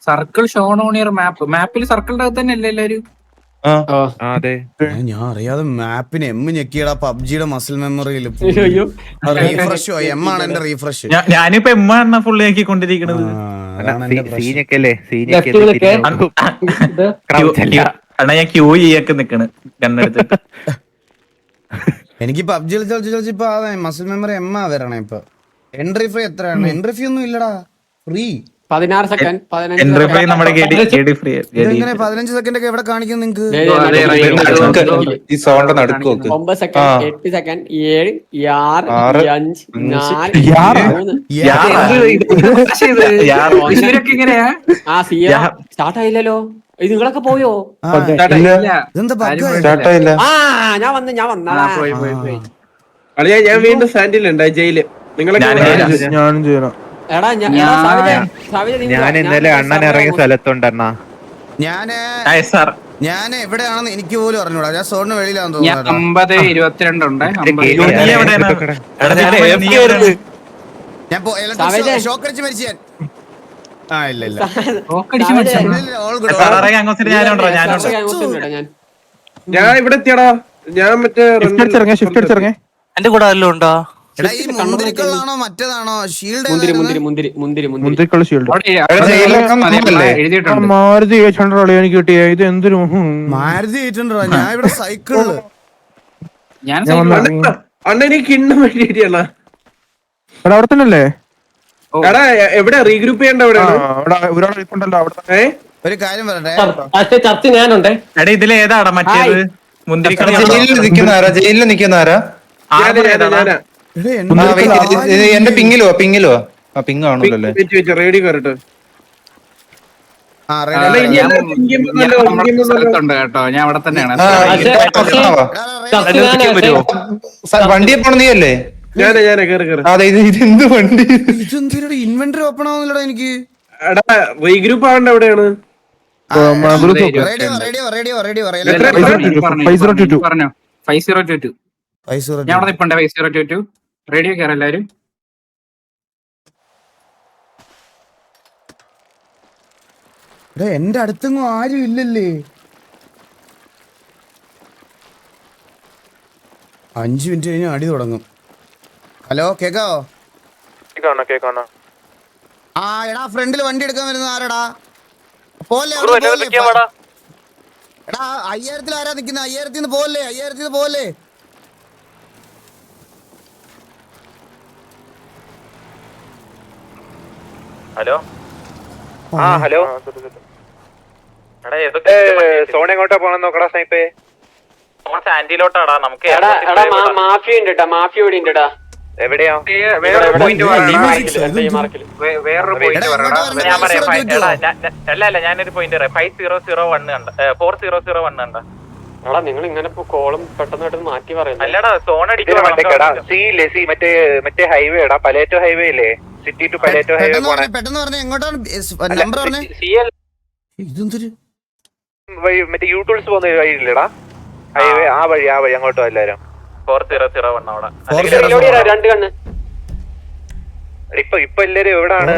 Circle shown on your മാപ്പിൽ സർക്കിളിന്റെ അകത്ത് തന്നെ അല്ലേ എല്ലാരും? ഞാൻ അറിയാതെ മാപ്പിന് എം ഞെക്കിയടാ പബ്ജിയുടെ മസിൽ മെമ്മറിയിൽ റീഫ്രഷ് എം ആണ് എന്റെ റീഫ്രഷ്. ഞാനിപ്പോ എം ആണ് ഫുള്ള് ആക്കിക്കൊണ്ടിരിക്കണത്. അണ്ണാ ഞാൻ ക്യൂ ചെയ്യൊക്കെ നിക്കണ് കണ്ണെടുത്തിട്ട്. എനിക്ക് പബ്ജി കളിച്ചിപ്പോ മസിൽ മെമ്മറി എം ആ വരണേ. ഇപ്പൊ എൻട്രി ഫ്രീ എത്രയാണ്? എൻട്രി ഫീ ഒന്നും ഇല്ലടാ, ഫ്രീ 16 സെക്കൻഡ്. 15 സെക്കൻഡ് ഒക്കെ എവിടെ കാണിക്കും നിങ്ങക്ക്? 9 സെക്കൻഡ്, 8 സെക്കൻഡ്, 7, 6, 5, 4, 3. സ്റ്റാർട്ട് ആയില്ലല്ലോ. ഇത് നിങ്ങളൊക്കെ പോയോ? ഞാൻ വന്നാ ഞാൻ വീണ്ടും സ്റ്റാൻഡിലുണ്ട് ജയില്. ഞാൻ ഇന്നലെ അണ്ണൻ ഇറങ്ങിയ സ്ഥലത്തുണ്ടെണ്ണ. ഞാൻ എവിടെയാണെന്ന് എനിക്ക് പോലും അറിഞ്ഞൂടാ. ഞാൻ സോണിന് വെളിയിലാന്ന് തോന്നുന്നു. 50, 22 ഉണ്ട്. ഞാൻ ഷോക്കടിച്ച് മരിച്ചു ഞാൻ. ഇല്ല ഞാൻ ഇവിടെ എത്തിയടാ. ഞാൻ മറ്റേ എന്റെ കൂടെ വല്ലതും ഉണ്ടോ? ഈ മുന്തിരിക്കള്ളാണോ മറ്റേതാണോ? ഷീൽഡ് മാരുതി 800 എനിക്ക് കിട്ടിയ ഇത് എന്തൊരു മാരുതി 800. ഞാൻ ഇവിടെ സൈക്കിളില് അണ്ണനെ കിണ്ണം വേണ്ടിയാണ്. അവിടെ തന്നെയല്ലേ? എടാ എവിടെ റീഗ്രൂപ്പ് ചെയ്യണ്ട? ഒരു കാര്യം പറയട്ടെ, ചർച്ച ഞാനുണ്ടേ. എടാ ഇതിലേതാടാ മറ്റേത്? ജയിലിൽ നിൽക്കുന്നവരാ? എന്റെ പിങ്ങിലോ പിങ് ആണല്ലോ. റേഡിയോ കയറട്ടെ. സ്ഥലത്തുണ്ട് കേട്ടോ, ഞാൻ അവിടെ തന്നെയാണ്. വണ്ടിയെ പോണ നീ അല്ലേ? അതെ. ഇതെന്ത് വണ്ടി? ഇൻവെന്ററി ഓപ്പൺ ആവുന്നില്ലടാ എനിക്ക്. റീഗ്രൂപ്പ് ആവണ്ട എവിടെയാണ്? പറഞ്ഞോ 5022. ഞാൻ അവിടെ നിപ്പുണ്ട് 5022. റേഡിയോ കയറി എല്ലാരും. എന്റെ അടുത്തെങ്ങും ആരും ഇല്ലല്ലേ? 5 മിനിറ്റ് കഴിഞ്ഞ് അടി തുടങ്ങും. ഹലോ, കേക്കാവോ? എടാ ഫ്രണ്ടിൽ വണ്ടി എടുക്കാൻ വരുന്നത് ആരാടാ? പോലെ എടാ 5000 ആരാ നിക്കുന്നത്? 5000 പോലെ 5000 പോലെ. Hello hello. സോൺ എങ്ങോട്ടാ പോണെന്ന് നോക്കടാ സ്നൈപ്പേ. സാൻഡിലോട്ടാടാ. നമുക്ക് മാഫിയ ഉണ്ട് കേട്ടാ. മാഫിയ ഇവിടെ ഉണ്ട് കേട്ടാ. എവിടെയാ? വേറൊരു പോയിന്റ് അല്ല ഞാനൊരു പോയിന്റ് 5001 കണ്ട 4001 കണ്ട. എടാ നിങ്ങൾ ഇങ്ങനെ കോളും പെട്ടെന്ന് മാറ്റി പറയുന്നത് അല്ലടാ. സോൺ മറ്റേ ഹൈവേ എടാ, പലേറ്റോ ഹൈവേ ഇല്ലേ? സിറ്റി ടു പലേറ്റോ ഹൈവേ പോണേ. പെട്ടെന്ന് പറഞ്ഞ എങ്ങോട്ടാണ് നമ്പർ പറഞ്ഞേ? ഇതെന്തൊരു മറ്റേ യൂ ടൂൾസ് പോകുന്ന വഴി ഇല്ലടാ ഹൈവേ? ആ വഴി അങ്ങോട്ടോ എല്ലാരും. 4001 അവിടെ. 2 കണ്ണ്. ഇപ്പൊ എല്ലാരും എവിടാണ്?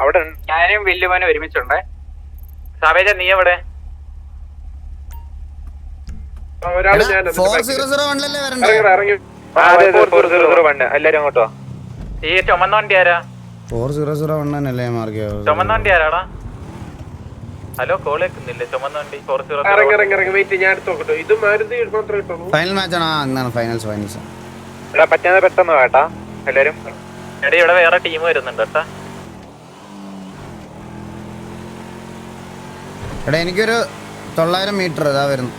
അവിടെ ഞാനും വല്യമാനും ഒരുമിച്ചുണ്ടേ. സാവേജ നീ എവിടെ? 4001 വരണ്ടേ? എല്ലാരും അങ്ങോട്ടോ. ഈ ചുമന്ന വണ്ടി ആരാ? 4001 അല്ലേ മാർക്ക്? ചുമന്ന വണ്ടി ആരാടാ? ഹലോ കോൾ കേൾക്കുന്നില്ലേ? ചുമന്ന വണ്ടി 4001. ഫൈനൽ മാച്ച് ആണോ? എന്നാണ് ഫൈനൽസ്? പറ്റുന്നത് പെട്ടെന്ന് കേട്ടാ എല്ലാരും. എടാ ഇവിടെ വേറെ ടീം വരുന്നുണ്ട് കേട്ടാ. എടാ എനിക്കൊരു 900 മീറ്റർ ഇതാ വരുന്നു.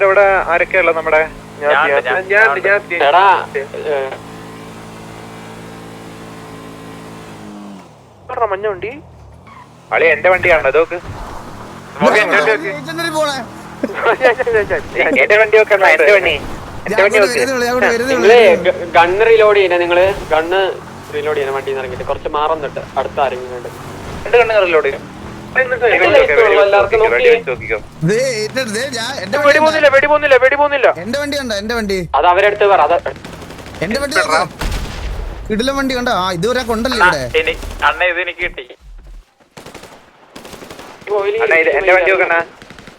അവിടെ ആരൊക്കെയാ ഉള്ളത് നമ്മുടെ? മഞ്ഞ വണ്ടി അളി എന്റെ വണ്ടിയാണോ? അതൊക്കെ എന്റെ വണ്ടി വെക്കണ്ട. എന്റെ വണ്ടി ഗണ്ണ് റീലോഡ് ചെയ്യണേ. നിങ്ങള് ഗണ്ണ് റീലോഡ് ചെയ്യണം. വണ്ടി ഇറങ്ങിട്ട് കുറച്ച് മാറുന്നുണ്ട്. അടുത്ത ആരെങ്കിലും ഉണ്ട്? 2 ഗണ്ണ് റീലോഡ് ചെയ്യും. എന്റെ വണ്ടി ഉണ്ടോ? എന്റെ വണ്ടി അത് അവരെടുത്ത് പറ. എന്റെ വണ്ടി കിടിലം വണ്ടി കണ്ട ഇതുവരെ കൊണ്ടല്ലേ ഇവിടെ അണ്ണ ഇത് എനിക്ക് കിട്ടി. എന്റെ വണ്ടി നോക്കണ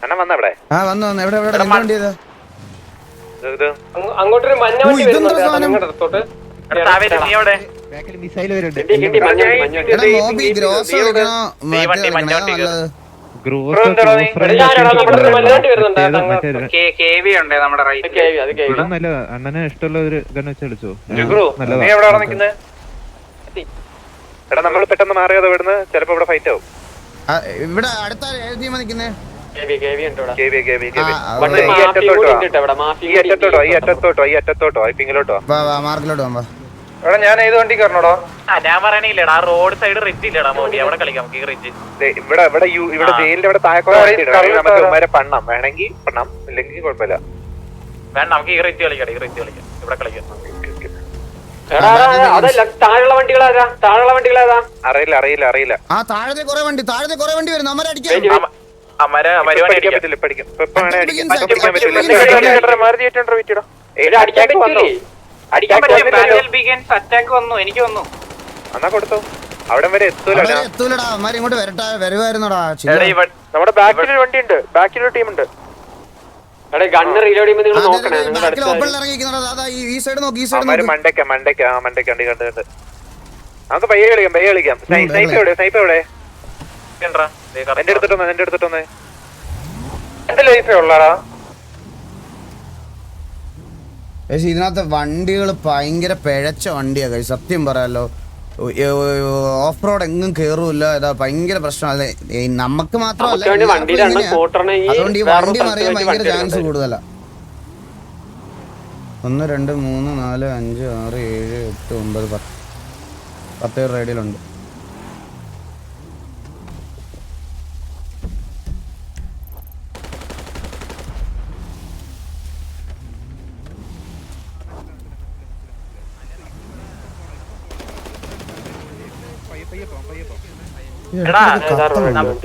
അണ്ണൻ വന്ന അവിടെ വന്നു എവിടെ എവിടെ നിന്റെ വണ്ടി ഏതാ അങ്ങോട്ടൊരു മഞ്ഞ വണ്ടി ഇതെന്താ സാധനം നീ എവിടെ? എടാ മോബി ഗ്രോസ് കളിക്കണോ മറ്റേ കളിക്കണോ നല്ലത് KV ഉണ്ട് നമ്മുടെ റൈറ്റ്. അണ്ണനെ ഇഷ്ടമുള്ള ഒരു ഗൺ വെച്ച് കളിച്ചോ. നീ എവിടെ നിക്കുന്നത്? എടാ നമ്മൾ പെട്ടെന്ന് മാറിയത് ഇവിടുന്ന് ചിലപ്പോ ഇവിടെ ഫൈറ്റ് ആവും. ഇവിടെ അടുത്ത ഏത് ടീമാ നിക്കുന്നേ ഈ അറ്റത്തോട്ടോ ഈ പിങ്ങിലോട്ടോ മാർക്കിലോട്ട് പോകാം എടാ ഞാൻ ഏത് വണ്ടി കയറണോടോ? ഞാൻ പറയണില്ലടാ റോഡ് സൈഡ് റിച്ച് ഇല്ലടാ മോഡി, അവിടെ കളിക്കാം നമുക്ക് ഈ റിച്ച്. ഇവിടെ ജയിലിന്റെ ഇവിടെ താഴെ പണ്ണം വേണമെങ്കിൽ പണ്ണം ഇല്ലെങ്കിൽ കുഴപ്പമില്ല. വേണ്ട നമുക്ക് ഈ റിച്ച് കളിക്കാം, ഈ റിച്ച് കളിക്കാം, ഇവിടെ കളിക്കാം. താഴെയുള്ള വണ്ടികളേതാ? അറിയില്ല. ആ താഴത്തെ കുറെ വണ്ടി വരുന്നു അമ്മ അടിക്കാം. എന്നാ കൊടുത്തു അവിടെ വരെ എത്തൂലടാ അമ്മാര് ഇങ്ങോട്ട് വരുവായിരുന്നോടാ. നമ്മുടെ ബാക്കിലൊരു വണ്ടി ഉണ്ട്, ബാക്കിലൊരു ടീം ഉണ്ട്. ഗണ്ണ് റീലോഡ് ചെയ്യുമ്പോൾ നിങ്ങൾ നോക്കണേ. ഈ സൈഡ് നോക്കി ഈ സൈഡ് മണ്ടയ്ക്ക കണ്ട് നമുക്ക് പയ്യെ കളിക്കാം. സ്നൈപ്പ് എവിടെ? എന്റെ അടുത്തിട്ടൊന്നേ എന്റെ ലൈഫേ ഉള്ളടാ. പക്ഷെ ഇതിനകത്ത് വണ്ടികൾ ഭയങ്കര പിഴച്ച വണ്ടിയാ കഴിച്ച് സത്യം പറയാലോ. ഓഫ് റോഡ് എങ്ങും കേറൂല്ല. ഇതാ ഭയങ്കര പ്രശ്നമല്ലേ നമുക്ക് മാത്രമല്ല, അതുകൊണ്ട് ഈ വണ്ടി മറിയാൻ ഭയങ്കര ചാൻസ് കൂടുതലാ. 1 2 3 4 5 6 7 8 9 10 റേഡിയലുണ്ട്.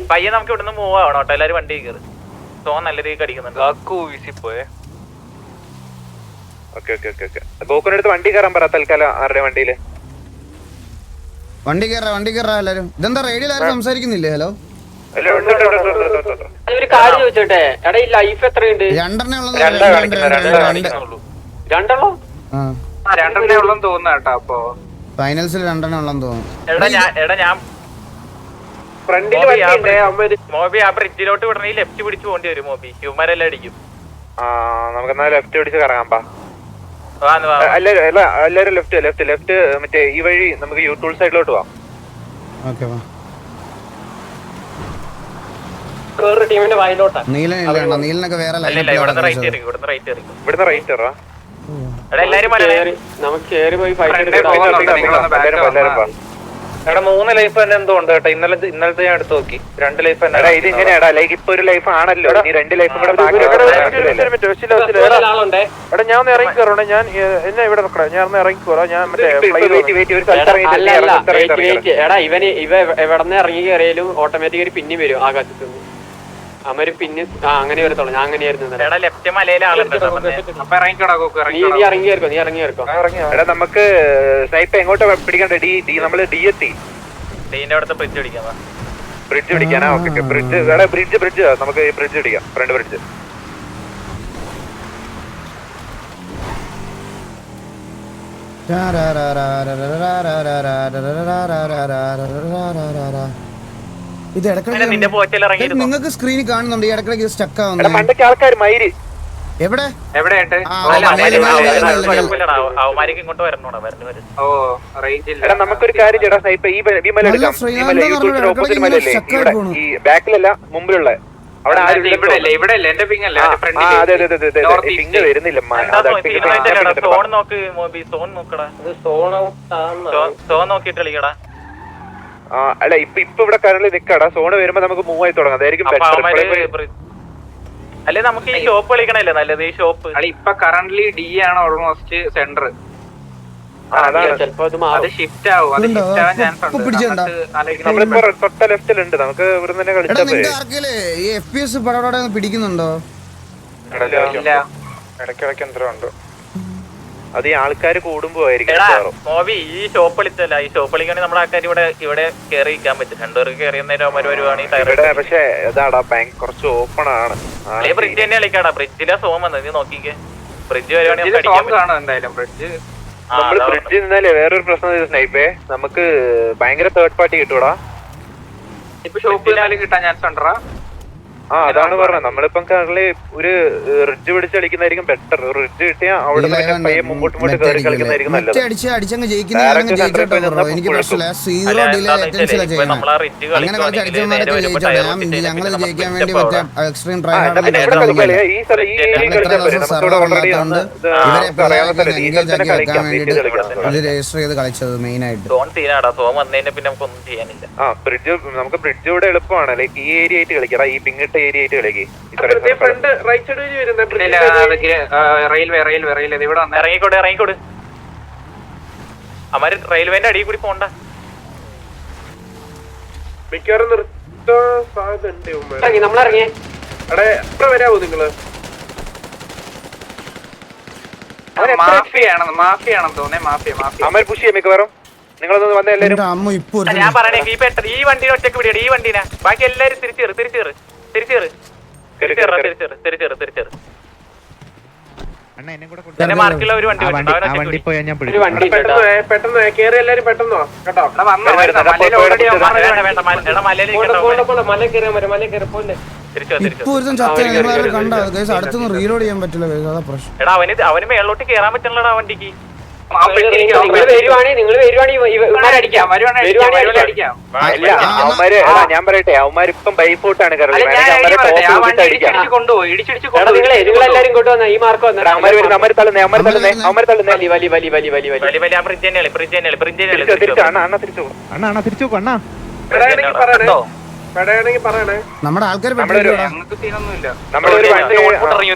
പയ്യെ നമുക്ക് ഇവിടുന്ന് മൂവ് ആവണം കേട്ടോ, എല്ലാരും വണ്ടി കയറി. സോ നല്ല രീതിക്ക് അടിക്കുന്നുണ്ട്. ഗോകുനടുത്ത് വണ്ടി കയറാൻ പറ തൽക്കാലം. ആരുടെ വണ്ടിയില് വണ്ടി കയറാ എല്ലാരും. ഇതെന്താ റേഡിയോയിൽ ആരും സംസാരിക്കുന്നില്ലേ? ഹലോ ഒരു കാര്യം ചോദിച്ചോട്ടെ, എടാ ഈ ലൈഫ് എത്രയുണ്ട്? രണ്ടെണ്ണേ ഉള്ളെന്ന് തോന്നുന്നു കേട്ടോ. അപ്പൊ ഫൈനൽസിൽ 2 ഉള്ളെന്ന് തോന്നുന്നു. എടാ ഞാൻ ഫ്രണ്ടിൽ മോബി ആ ബ്രിഡ്ജിലോട്ട് വിടണേ ലെഫ്റ്റ് പിടിച്ചു പോകേണ്ടി വരും. മോബി ഹ്യൂമരെല്ലാം അടിക്കും. നമുക്ക് എന്നാ ലെഫ്റ്റ് പിടിച്ച് കറങ്ങാം. എല്ലാരും ലെഫ്റ്റ് മറ്റേ ഈ വഴി നമുക്ക് യൂ ടൂൾ സൈഡിലോട്ട് പോവാം. ടീമിന്റെ വായിലോട്ടാ. നീലനൊക്കെ വേറെ ഇവിടുന്ന് റൈറ്റ് ഇറക്കും. ഇവിടുന്ന് റൈറ്റ് ഇറാ. എല്ലാരും നമുക്ക് കേറി പോയി ഫൈറ്റ് എടാ 3 ലൈഫ് തന്നെ എന്തോ ഉണ്ട് കേട്ടോ. ഇന്നലത്തെ ഞാൻ എടുത്ത് നോക്കി 2 ലൈഫ് തന്നെ. ഇത് ഇങ്ങനെയാടാ, ലൈക്ക് ഇപ്പൊ ഒരു ലൈഫ് ആണല്ലോ, നീ 2 ലൈഫും കൂടെ ആളുണ്ടേ. എടാ ഞാൻ ഒന്ന് ഇറങ്ങി കയറണേ. ഞാൻ എന്നെ ഇവിടെ നിൽക്കണേ. ഞാൻ ഒന്ന് ഇറങ്ങി കയറാം. ഞാൻ എടാ ഇവ എവിടെന്ന് ഇറങ്ങി കയറിയാലും ഓട്ടോമാറ്റിക്കലി പിന്നെ വരും ആകാശത്ത് നിന്ന്. അവര് പിന്നെ അങ്ങനെ വരത്തോളൂ. ഞാൻ അങ്ങനെയായിരുന്നു. ലെഫ്റ്റ് മലയിലെ ആളുണ്ട്. നീ ഇറങ്ങിയേർക്കോ. എടാ നമുക്ക് സ്നൈപ്പ് എങ്ങോട്ട് പിടിക്കണ്ടേ? നമ്മള് ഡി എത്തി ഡീന്റെ അടുത്ത് ബ്രിഡ്ജ് പിടിക്കാം. ബ്രിഡ്ജ് പിടിക്കാനാ? ഓക്കെ ബ്രിഡ്ജ് നമുക്ക് ഈ ബ്രിഡ്ജ് പിടിക്കാം. Front bridge. ഇത് നിങ്ങൾക്ക് സ്ക്രീനിൽ കാണുന്നുണ്ട് ഈ ഇടക്കിടക്ക് സ്റ്റക്ക് ആവുന്നത്. പണ്ടൊക്കെ ആൾക്കാർ മയില് എവിടെ ഇങ്ങോട്ട് വരണോടാ. എടാ നമുക്കൊരു കാര്യം ചേട്ടാ, സ്നൈപ്പ് ഈ മല എടുക്കാം. ഈ മല ഓപ്പോസിറ്റ് മലയല്ലേ, ഇവിടെ ഈ ബാക്കിലല്ല മുമ്പിലുള്ള അവിടെ ആരും ഇവിടെ എന്റെ പിങ് അല്ലേ? അതെ പിങ് വരുന്നില്ല. സോൺ നോക്ക് മോബി, സോൺ നോക്കടാ. സോൺ നോക്കിട്ട് കളിക്കടാ. അല്ല ഇപ്പൊ ഇവിടെ കറന്റ് നിക്കടാ. സോണ് വരുമ്പോ നമുക്ക് മൂവ് ആയി തുടങ്ങാം. അതായിരിക്കും അല്ലെ നമുക്ക് ഈ ഷോപ്പ് കളിക്കണല്ലേ നല്ലത്. ഈ ഷോപ്പ് ഇപ്പൊ കറന്റ്ലി ഡി ആണ് ഓൾമോസ്റ്റ് സെന്റർ. അത് ഷിഫ്റ്റ് ആവും. അത് ഷിഫ്റ്റ് ആവാൻ ചാൻസ് ഉണ്ട്. നമ്മളിപ്പോ തൊട്ട ലെഫ്റ്റിലുണ്ട്. നമുക്ക് ഇവിടെ തന്നെ കളിച്ചാൽ ഈ FPS പടപടെ പിടിക്കുന്നുണ്ടോ? ഇടയ്ക്കിടയ്ക്ക് എന്തോ ഉണ്ട്. അത് ഈ ആൾക്കാർ കൂടുമ്പോ ആയിരിക്കും. മോബി ഈ ഷോപ്പ് വിളിച്ചല്ല, ഈ ഷോപ്പ് വിളിക്കുകയാണെങ്കിൽ നമ്മുടെ ആൾക്കാർ ഇവിടെ കയറി ഇരിക്കാൻ പറ്റും. രണ്ടുപേർക്ക് കയറിയുന്നേരം അവന്മാര് വരുവാണെങ്കിൽ. പക്ഷെ അതാടാ ബാങ്ക് കുറച്ച് ഓപ്പൺ ആണ്. ബ്രിഡ്ജ് തന്നെ കളിക്കാടാ. ബ്രിഡ്ജിലെ സോം വന്നത് നീ നോക്കിക്കേ. ബ്രിഡ്ജ് വരുവാണെങ്കിൽ നമ്മള് ബ്രിഡ്ജിൽ നിന്നാലേ വേറൊരു പ്രശ്നം സ്നൈപ്പേ, നമുക്ക് ഭയങ്കര തേർഡ് പാർട്ടി കിട്ടൂടാ. ഇപ്പൊ ഷോപ്പിൽ കിട്ടാൻ ചാൻസ് ഉണ്ടോ? അതാണ് പറഞ്ഞത്. നമ്മളിപ്പം കറലി ഒരു റിഡ്ജ് പിടിച്ച് കളിക്കുന്നതായിരിക്കും ബെറ്റർ. റിഡ്ജ് കിട്ടിയാൽ അവിടെ പയ്യെ മുമ്പോട്ട് കയറി കളിക്കുന്നതായിരിക്കും നല്ലത്. അടിച്ചങ്ങ് ജയിക്കുന്ന എനിക്ക് പ്രശ്നമില്ല. സീറോ ഡിലേ ലേറ്റൻസിലാ ചെയ്യുന്നത്. അങ്ങനെ കളിച്ച് അടിച്ചവന്മാരൊക്കെ ജയിച്ചോട്ടെ. ഞങ്ങൾ ജയിക്കാൻ വേണ്ടി മറ്റേ എക്സ്ട്രീം ട്രൈ ഹാർഡ് ഇവരെ എൻഗേജ് ആക്കാൻ വേണ്ടിട്ട് ഇത് രജിസ്റ്റർ ചെയ്ത് കളിച്ചത് മെയിൻ ആയിട്ട്. നമുക്ക് ബ്രിഡ്ജ് ഇവിടെ എളുപ്പമാണ്. ലൈക്ക് ഈ ഏരിയ ആയിട്ട് കളിക്കാം. ഈ പിങ്ങിട്ട ഏരിയ ആയിട്ട് കളിക്കും. ഇറങ്ങിക്കോട്. അവര് റെയിൽവേന്റെ അടിയിൽ കൂടി പോണ്ട. മിക്കവാറും നിർത്താൻ സാധ്യത നമ്മളിറങ്ങിയേ എത്ര വരാവോ നിങ്ങള്? മാഫിയാണെന്ന് തോന്നേ. അമൽ പുഷ് ചെയ്യാം മിക്കവാറും. നിങ്ങളൊന്ന് വന്ന എല്ലാരും. ഞാൻ പറയണേ ഈ വണ്ടിനെ ഒറ്റക്ക് പിടിയാണ്. ഈ വണ്ടിനെ ബാക്കി എല്ലാരും തിരിച്ചേറ്. മാർക്കുള്ള ഒരു വണ്ടി പോയാൽ ഞാൻ പെട്ടെന്ന് കേറി എല്ലാരും പെട്ടെന്നോ കേട്ടോ. അടുത്തൊന്നും റീലോഡ് ചെയ്യാൻ പറ്റില്ല. അതാ പ്രശ്നം. എടാ അവന് മേളോട്ട് കേറാൻ പറ്റണടാ വണ്ടിക്ക്. ഞാൻ പറയട്ടെ, അവന്മാരിപ്പം ബൈഫോട്ടാണ് നമ്മുടെ ആൾക്കാർ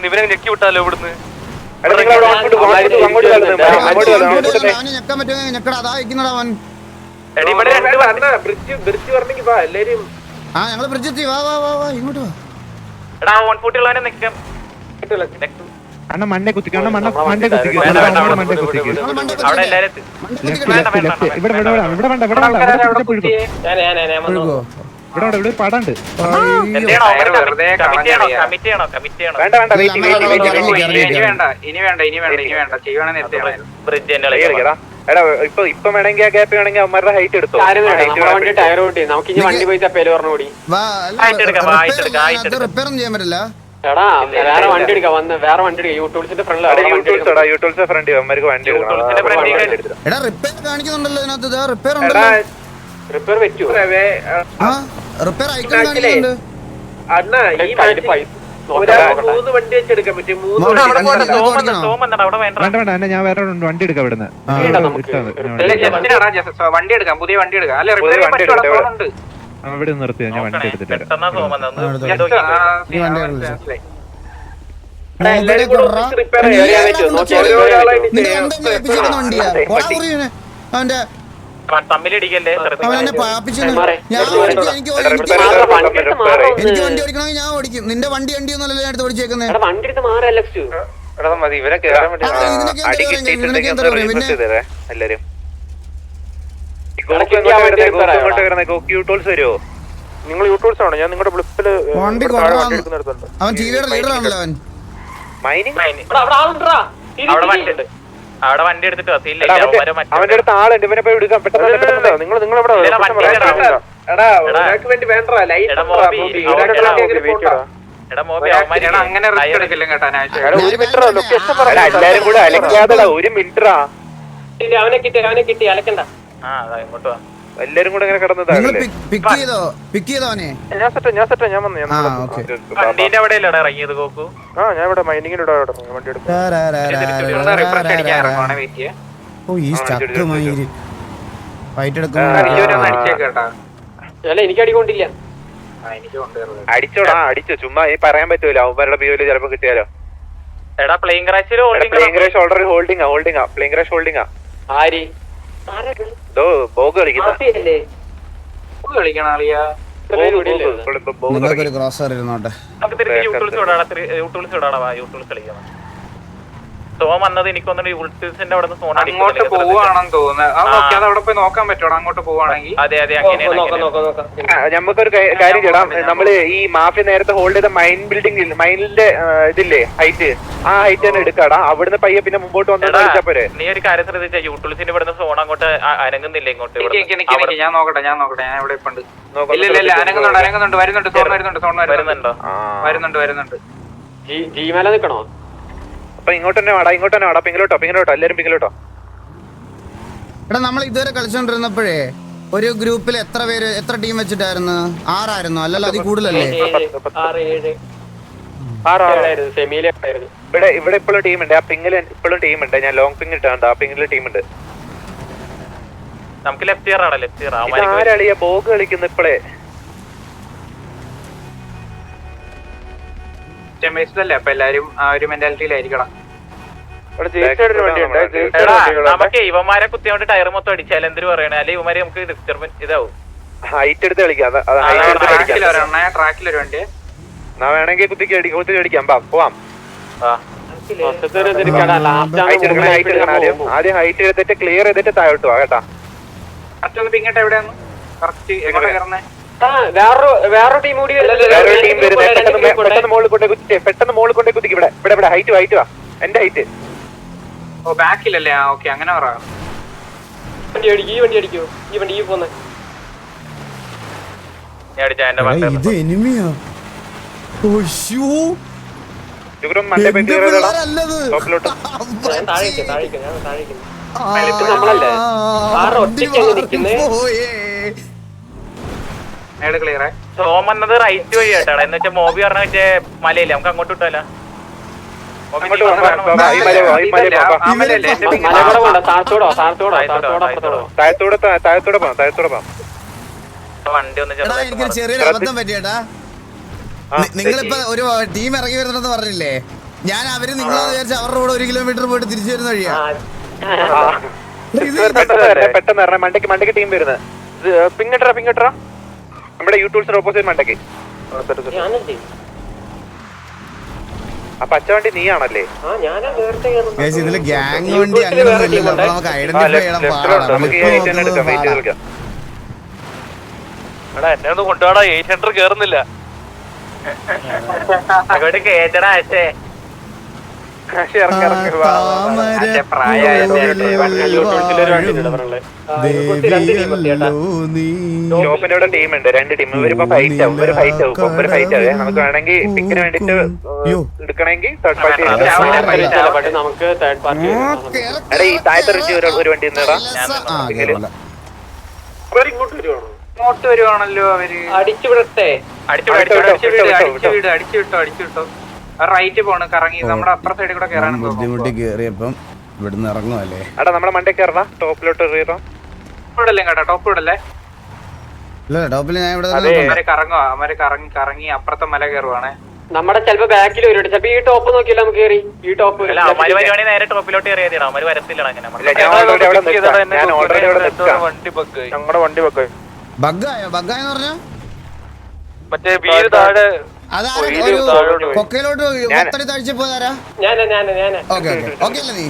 ഇവരെ ഞെക്കി വിട്ടാലോ ഇവിടുന്ന്. ഞെക്കാൻ പറ്റുമോ? ഞെക്കടാ, അതാ ഇരിക്കുന്നടാ അവൻ. ഞങ്ങള് ബ്രിഡ്ജെത്തി. വാ ഇങ്ങോട്ട് വാ. അണ്ണ മണ്ണെ കുത്തിക്കും. മണ്ണെ കുത്തിക്കും. ഇവിടെ പാടാണ്ട്. ഇപ്പൊ വേണമെങ്കിൽ ആ ഗ്യാപ്പ് വേണമെങ്കിൽ അവന്മാരുടെ ഹൈറ്റ് എടുത്തു. നമുക്ക് ഇനി വണ്ടി പോയി പേര് പറഞ്ഞുകൂടി. റിപ്പയർ ഒന്നും ചെയ്യാൻ പറ്റില്ല. എടാ വേറെ വണ്ടി എടുക്കാം. വേറെ വണ്ടി എടുക്കാം. യൂട്യൂബ്സിന്റെ ഫ്രണ്ട് അവന്മാർക്ക് വണ്ടി എടാ റിപ്പയർ കാണിക്കുന്നുണ്ടല്ലോ ഇതിനകത്ത്. റിപ്പയർ ഉണ്ടല്ലോ. റിപ്പയർ പറ്റുമോ? റിപ്പയർ ഐക്കൺ കാണിക്കുന്നുണ്ട്. അണ്ണാ ഈ 3 വണ്ടി വെച്ചെടുക്കാൻ പറ്റും. വേണ്ട ഞാൻ വേറെ വണ്ടി എടുക്കാം ഇവിടുന്ന്. വണ്ടി എടുക്കാം. പുതിയ വണ്ടി എടുക്കാം. അല്ലെ ഇവിടെ നിർത്തിയാ ഞാൻ വണ്ടി എടുത്തിട്ട്. അവന്റെ തമ്മിലടിക്കല്ലേ. അവനെ പാപ്പിച്ചു. എനിക്ക് വണ്ടി ഓടിക്കണമെങ്കിൽ ഞാൻ ഓടിക്കും. നിന്റെ വണ്ടി ഒന്നല്ല ഞാൻ എടുത്ത് ഓടിച്ചേക്കുന്നത്. എല്ലാരും നിങ്ങൾ യൂട്യൂബ്സ് ആണോ? ഞാൻ നിങ്ങളുടെ ബ്ലിപ്പില് വണ്ടി അവൻ ടീവിയുടെ ലീഡറാണല്ലോ അവൻ. അവിടെ വണ്ടി എടുത്തിട്ട് അവന്റെ അടുത്ത് ആളുണ്ട്. ഇവനെ പോയി എടുക്കാൻ പെട്ടെന്ന് നിങ്ങൾ നിങ്ങളവിടെ വേണ്ടി വേണ്ട അങ്ങനെ റിസ്ക് എടുക്കില്ല കേട്ടോ. എല്ലാരും കൂടെ അലക്കാതെടാ. 1 മിനിറ്റാ. അവനെ കിട്ടി അലക്കണ്ട. എല്ലാരും കൂടെ ഇങ്ങനെ പിക്ക് ചെയ്തോ അവനെ? ഞാൻ വന്നു. വണ്ടീന്റെ അവിടെ അല്ലടാ ഇറങ്ങിയത് കോക്കു. ഞാൻ ഇവിടെ മൈനിങ്ങിന് വണ്ടി എടുക്കും. ഈ സ്റ്റക്ക് മയില് ഫൈറ്റ് എടുക്കും. എനിക്ക് അടികൊണ്ടില്ല. അടിച്ചോടാ. അടിച്ചു ചുമ്മാ ഈ പറയാൻ പറ്റൂല. അവന്മാരുടെ ബിയോയില് ചിലപ്പോ കിട്ടിയാലോ. എടാ പ്ലെയിൻ ക്രാഷിൽ പ്ലെയിൻ ക്രാഷ് ഓൾറെഡി ഹോൾഡിംഗാ. പ്ലെയിൻ ക്രാഷ് ഹോൾഡിംഗാ. ആര് ബോഗ് കളിക്കുന്ന നിങ്ങൾക്കൊരു ക്രോസർ ഇരുന്നോട്ടെ. സോം വന്നത് എനിക്കൊന്നും യൂൾട്ടിൽസിന്റെ അവിടെ നിന്ന് സോൺ അങ്ങോട്ട് പോവാണെന്ന് തോന്നുന്നത്. അവിടെ പോയി നോക്കാൻ പറ്റുമോ അങ്ങോട്ട് പോവാണെങ്കിൽ? അതെ അങ്ങനെയാണ്. നമുക്കൊരു കാര്യം ചെയ്യണം. നമ്മള് ഈ മാഫി നേരത്തെ ഹോൾഡ് ചെയ്ത മൈനിന്റെ ഇതില്ലേ ഹൈറ്റ്, ആ ഹൈറ്റ് തന്നെ എടുക്കാടാ. അവിടുന്ന് പയ്യെ പിന്നെ മുമ്പോട്ട് വന്നിട്ട് പോരെ. നീ ഒരു കാര്യം ശ്രദ്ധിച്ചാ യൂട്ടിൽസിന്റെ ഇവിടുന്ന് സോൺ അങ്ങോട്ട് അനങ്ങുന്നില്ല ഇങ്ങോട്ട്. ഞാൻ നോക്കട്ടെ ഞാൻ ഇവിടെ ഇപ്പൊ ഇല്ല അനങ്ങുന്നുണ്ട് വരുന്നുണ്ടോ? ജീമല നിക്കണോ? അപ്പൊ ഇങ്ങോട്ട് തന്നെ വാടാ പിങ്ങിലോട്ടോ എല്ലാരും പിങ്ങിലോട്ടോ. എടാ നമ്മൾ ഇതുവരെ കളിച്ചോണ്ടിരുന്നപ്പോഴേ ഒരു ഗ്രൂപ്പിൽ എത്ര ടീം വെച്ചിട്ടായിരുന്നു? 6 ആയിരുന്നു അല്ലല്ലോ, അതിൽ കൂടുതലല്ലേ? ഇവിടെ ഇപ്പോഴും ടീമുണ്ട്. ആ പിങ്ങിൽ ഇപ്പോഴും ടീമുണ്ട്. ഞാൻ ലോങ് പിങ് ഇട്ടാണ്ട് ആ പിങ്ങില് ടീമുണ്ട്. നമുക്ക് ലെഫ്റ്റ് ഇയർ ആണ്. ലെഫ്റ്റ് ഇയർ ആരാളിയ ബോഗ് കളിക്കുന്ന ഇപ്പളേ? അപ്പൊ എല്ലാരും ആ ഒരു മെന്റാലിറ്റിയിലായിരിക്കണം. നമുക്ക് ഇവന്മാരെ കുത്തിയോണ്ട് ടയർ മൊത്തം അടിച്ചാൽ എന്തൊരു പറയണേ, അല്ലെങ്കിൽ ഇവന്മാരെ നമുക്ക് ഡിസ്റ്റർബൻസ് ഇതാവും. ഹൈറ്റ് എടുത്ത് കളിക്കാം. ട്രാക്കിലൊരു വണ്ടി വേണമെങ്കിൽ കുത്തി അടിക്കാം. പോവാം. ആദ്യം ഹൈറ്റ് എടുത്തിട്ട് ക്ലിയർ ചെയ്തിട്ട് താഴോട്ട് പോവാ കേട്ടാ. പിങ്ങട്ടെ എവിടെയാണ് കറക്റ്റ് എങ്ങനെ കയറുന്നേ? വേറൊരു ടീം കൂടി പെട്ടെന്ന് മുകളിൽ കൊണ്ടേ കുത്തിക്ക്. ഇവിടെ ഹൈറ്റ് വാ. എന്റെ ഹൈറ്റ്. ഓ ബാക്കിലല്ലേ? ആ ഓക്കെ അങ്ങനെ പറയാം. വണ്ടി അടിക്കോ ഈ വണ്ടി പോന്നെ. ഇത് എനിമിയാ? സോം വന്നത് റൈറ്റ് വഴി കേട്ടാ. എന്ന് വെച്ചാൽ മോബി പറഞ്ഞ മറ്റേ മലയില്ലേ, നമുക്ക് അങ്ങോട്ട് വിട്ടാലോ? വണ്ടി ഒന്ന് എനിക്കൊരു ചെറിയൊരു അബദ്ധം പറ്റിയേട്ടാ. നിങ്ങളിപ്പോ ഒരു ടീം ഇറങ്ങി വരുന്നെന്ന് പറഞ്ഞില്ലേ? ഞാൻ അവര് നിങ്ങളെന്ന് വിചാരിച്ച അവരുടെ കൂടെ 1 കിലോമീറ്റർ പോയിട്ട് തിരിച്ചു വരുന്ന വഴിയാ. പെട്ടെന്ന് മണ്ടയ്ക്ക് ടീം വരുന്നത്. പിങ്ങട്ടറ നമ്മുടെ യൂട്യൂബ്സിന്റെ ഓപ്പോസിറ്റ് മണ്ടയ്ക്ക്. ആ പച്ച വണ്ടി നീയാണല്ലേ? ഇതില് ഗ്യാങ് വണ്ടി അങ്ങനെയൊന്നുമില്ലല്ലോ. അപ്പൊ നമുക്ക് ഐഡന്റിഫൈ ചെയ്യണം. എന്നെ ഒന്ന് കൊണ്ടുപോടാ. 800 കേറുന്നില്ല. അങ്ങോട്ട് കേറ്റടാ. ഷോപ്പിന്റെ ടീമുണ്ട്. 2 ടീം. ഇവരിപ്പോ ഫൈറ്റ് ആവും. നമുക്ക് വേണമെങ്കിൽ പിക്കിന് വേണ്ടിട്ട് എടുക്കണമെങ്കിൽ തേർഡ് പാർട്ടി. എടാ ഈ താഴത്തെ ഒരു വണ്ടി ഇങ്ങോട്ട് വരുവാണല്ലോ അവര്. അടിച്ചുവിടട്ടെ. അടിച്ചുവിട്ടോ. റൈറ്റ് പോണ് കറങ്ങി നമ്മുടെ അപ്പുറ സൈഡിൽ കൂടെ കയറാൻ ബുദ്ധിമുട്ടി കേറിയപ്പം ഇവിടുന്ന് ഇറങ്ങുമല്ലേ? എടാ നമ്മുടെ മണ്ടേ കയറണം. ടോപ്പിലോട്ട് കയറാം. ഇവിടല്ലേ കേട്ടോ? ടോപ്പ് ഇവിടല്ലേ? ഇല്ല ടോപ്പിൽ ഞാൻ ഇവിടെ കറങ്ങി അപ്പുറത്തെ മല കയറുവാണേ. നമ്മുടെ ചിലപ്പോ ബാക്കിൽ വരും. ചിലപ്പോ ഈ ടോപ്പ് നോക്കിയല്ലോ നമുക്ക് കയറി. ഈ ടോപ്പ് അവന്മാര് വരുവാണെങ്കിൽ നേരെ ടോപ്പിലോട്ട് കയറിയതാണ്. അവന്മാര് വരത്തില്ലടാ അങ്ങനെ. ഞങ്ങളുടെ വണ്ടി ബഗ്. ബഗ്ഗായെന്ന് പറഞ്ഞാ മറ്റേ വീട് താഴെ കൊക്കയിലോട്ട് മൊത്തടി താഴ്ച പോയാരാ? ഓക്കെ അല്ലേ നീ?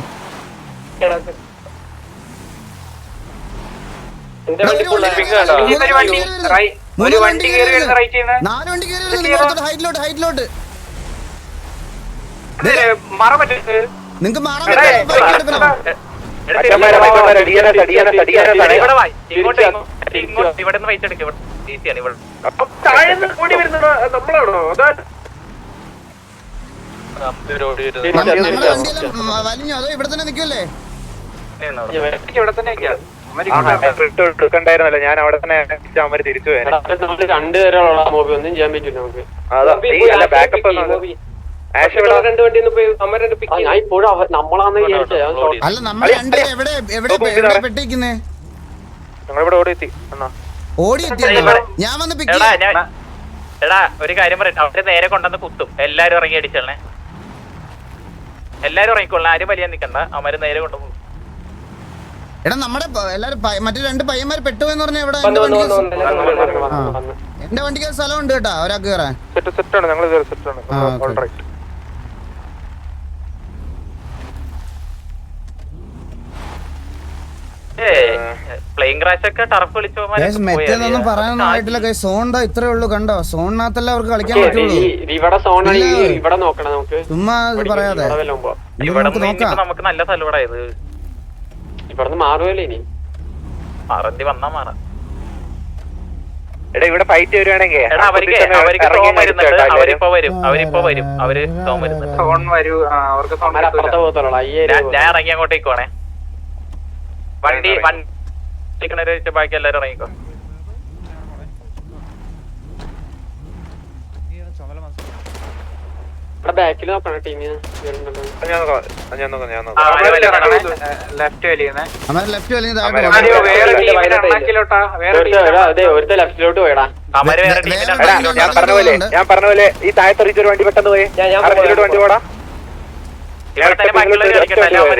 4 വണ്ടി കയറി ഹൈറ്റിലോട്ട് നിങ്ങക്ക് മാറാൻ ഇവിടെ വെയിറ്റ് എടുക്കും. ഈസിയാണ് ഇവിടെ. വലിഞ്ഞോ അതോ ഇവിടെ തന്നെ നിൽക്കുമല്ലേ? ഇവിടെ തന്നെ എടുക്കണ്ടായിരുന്നല്ലോ. ഞാൻ അവിടെ തന്നെ അവര് തിരിച്ചു പോയി. 2 പേരുള്ള മോബി ഒന്നും ചെയ്യാൻ പറ്റില്ല നമുക്ക്. ബാക്കപ്പ് നമ്മളാന്ന് അല്ല നമ്മൾ എവിടെ പെട്ടിരിക്കുന്നേ? ഞങ്ങളിവിടെ ഓടിയെത്തി. ഓടിയെത്തി. ഞാൻ വന്ന് പിക്ക്. എടാ ഒരു കാര്യം പറയട്ടെ. അവര് നേരെ കൊണ്ടുവന്ന് കുത്തും. എല്ലാരും ഇറങ്ങി അടിച്ചേ. എല്ലാരും ഇറങ്ങിക്കൊള്ളാം. ആരും വലിയ നിക്കണ്ട. അവര് നേരെ കൊണ്ടുപോകും. എടാ നമ്മുടെ എല്ലാരും മറ്റു 2 പയ്യന്മാര് പെട്ടുപോയെന്ന് പറഞ്ഞാൽ എവിടെ? എന്റെ വണ്ടിക്ക് സ്ഥലം ഉണ്ട് കേട്ടാ ഒരാൾക്ക് കയറാൻ. പ്ലെയിൻ ക്രാഷ് ഒക്കെ ടർഫ് മെറ്റൊന്നും പറയാനൊന്നും ആയിട്ടില്ല കൈ. സോണിന്റെ ഇത്രേ ഉള്ളൂ, കണ്ടോ? സോണിനകത്തല്ലേ അവർക്ക് കളിക്കാൻ പറ്റുള്ളൂ. ഇവിടെ സോണാണ്, ഇവിടെ നോക്കണം നമുക്ക്. ചുമ്മാ ഇത് പറയാതെ ഇവിടെ നോക്കാം. നമുക്ക് നല്ല സ്ഥലം ഇത് ഇവിടുന്ന് മാറുമല്ലേ ഇനി? മാറന്തി വന്നാ മാറാം. എടാ ഇവിടെ ഫൈറ്റ് വരുവാണെങ്കിൽ അവർക്ക് സോൺ വരുന്നുണ്ട്. അവരിപ്പോ വരും. അവര് സോൺ വരുന്നുണ്ട്. അപ്പുറത്തെ പോകത്തുള്ളൂ. ഞാൻ ഇറങ്ങി അങ്ങോട്ടേക്ക് പോണേ. വണ്ടി ബാക്കി എല്ലാരും ഇറങ്ങിക്കോ. ഇവിടെ ബാക്കിൽ നോക്കണം ടീമിന്. ലെഫ്റ്റ് വലിയുന്നേ. ലെഫ്റ്റ് വലിയ ഒരുത്ത ലെഫ്റ്റിലോട്ട് പോയടാ. ഞാൻ പറഞ്ഞ പോലെ ഈ താഴത്തെ ഒരു വണ്ടി പെട്ടെന്ന് പോയി വണ്ടി പോടാ.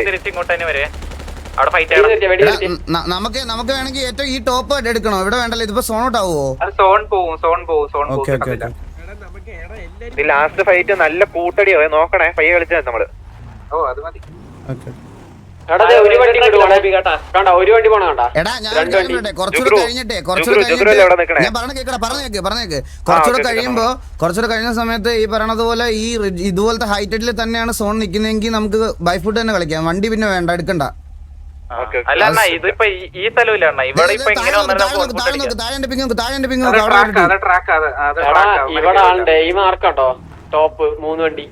തിരിച്ചിങ്ങോട്ട് തന്നെ വരെ. അവിടെ ഫൈറ്റ് നമുക്ക് വേണമെങ്കിൽ ഏറ്റവും ഈ ടോപ്പ് എടുക്കണോ? ഇവിടെ വേണ്ടല്ലോ, ഇതിപ്പോ സോൺ ഔട്ട് ആവുമോ? ഈ ലാസ്റ്റ് ഫൈറ്റ് നല്ല കൂട്ടടിയോ നോക്കണേ. പയ്യെ കളിച്ചാൽ നമ്മള്. ഒരു വണ്ടി പോണ കണ്ടാ. എടാ ഞാൻ കുറച്ചുകൂടെ കഴിഞ്ഞിട്ടേ ഞാൻ കുറച്ചുകൂടെ കഴിയുന്ന സമയത്ത് ഈ പറയണതുപോലെ ഈ ഇതുപോലത്തെ ഹൈറ്റഡിൽ തന്നെയാണ് സോൺ നിൽക്കുന്നതെങ്കിൽ നമുക്ക് ബൈഫുട്ട് തന്നെ കളിക്കാം. വണ്ടി പിന്നെ വേണ്ട, എടുക്കണ്ട. അല്ല ഇതിപ്പോ ഈ സ്ഥലമില്ല അണ്ണ. ഇവിടെ ഇപ്പൊ ഇങ്ങനെ ഇവിടെ ഈ മാർക്കട്ടോ ടോപ്പ് 3 വണ്ടി.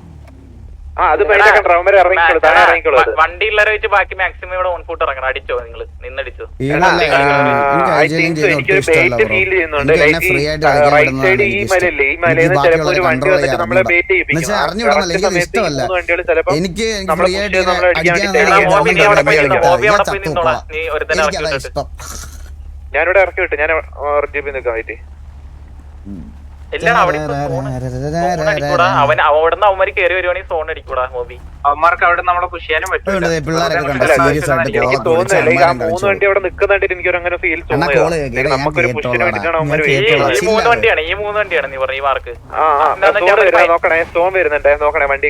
വണ്ടി ഉള്ളവരെ വെച്ച് ബാക്കി മാക്സിമം ഇവിടെ ഓൺ ഫുട്ട് ഇറങ്ങണം. അടിച്ചോ നിങ്ങൾ നിന്നടിച്ചോ. എനിക്കൊരു ബേറ്റ് ഫീൽ ചെയ്യുന്നുണ്ട്. റൈറ്റ് സൈഡ് ഈ മലയില്ലേ, ഈ മലയിൽ നിന്ന് ചിലപ്പോ ഒരു വണ്ടി വന്നിട്ട് നമ്മളെ ബേറ്റ് ചെയ്യിപ്പിക്കും. എനിക്ക് ഞാനിവിടെ ഇറക്കി വിട്ടു. ഞാൻ RGB നിൽക്കാൻ പറ്റി. അവിടുന്ന് അവന്മാര് കയറി വരുവാണെങ്കിൽ സോൺ അടിക്കൂടാ. മോബി അവന്മാർക്ക് അവിടെ നമ്മളെ പുഷ് ചെയ്യാനും പറ്റും. എനിക്ക് തോന്നുന്നില്ല ആ 3 വണ്ടി അവിടെ നിൽക്കുന്നുണ്ട്. എനിക്കൊരു അങ്ങനെ ഫീൽ തോന്നുന്നു. നമുക്കൊരു പുഷിന് വേണ്ടിട്ടാണ് അവന്മാര് ഈ 3 വണ്ടിയാണ് നീ പറഞ്ഞ ഈ മാർക്ക്. നോക്കണേ, സ്റ്റോൺ വരുന്നുണ്ട്. നോക്കണേ വണ്ടി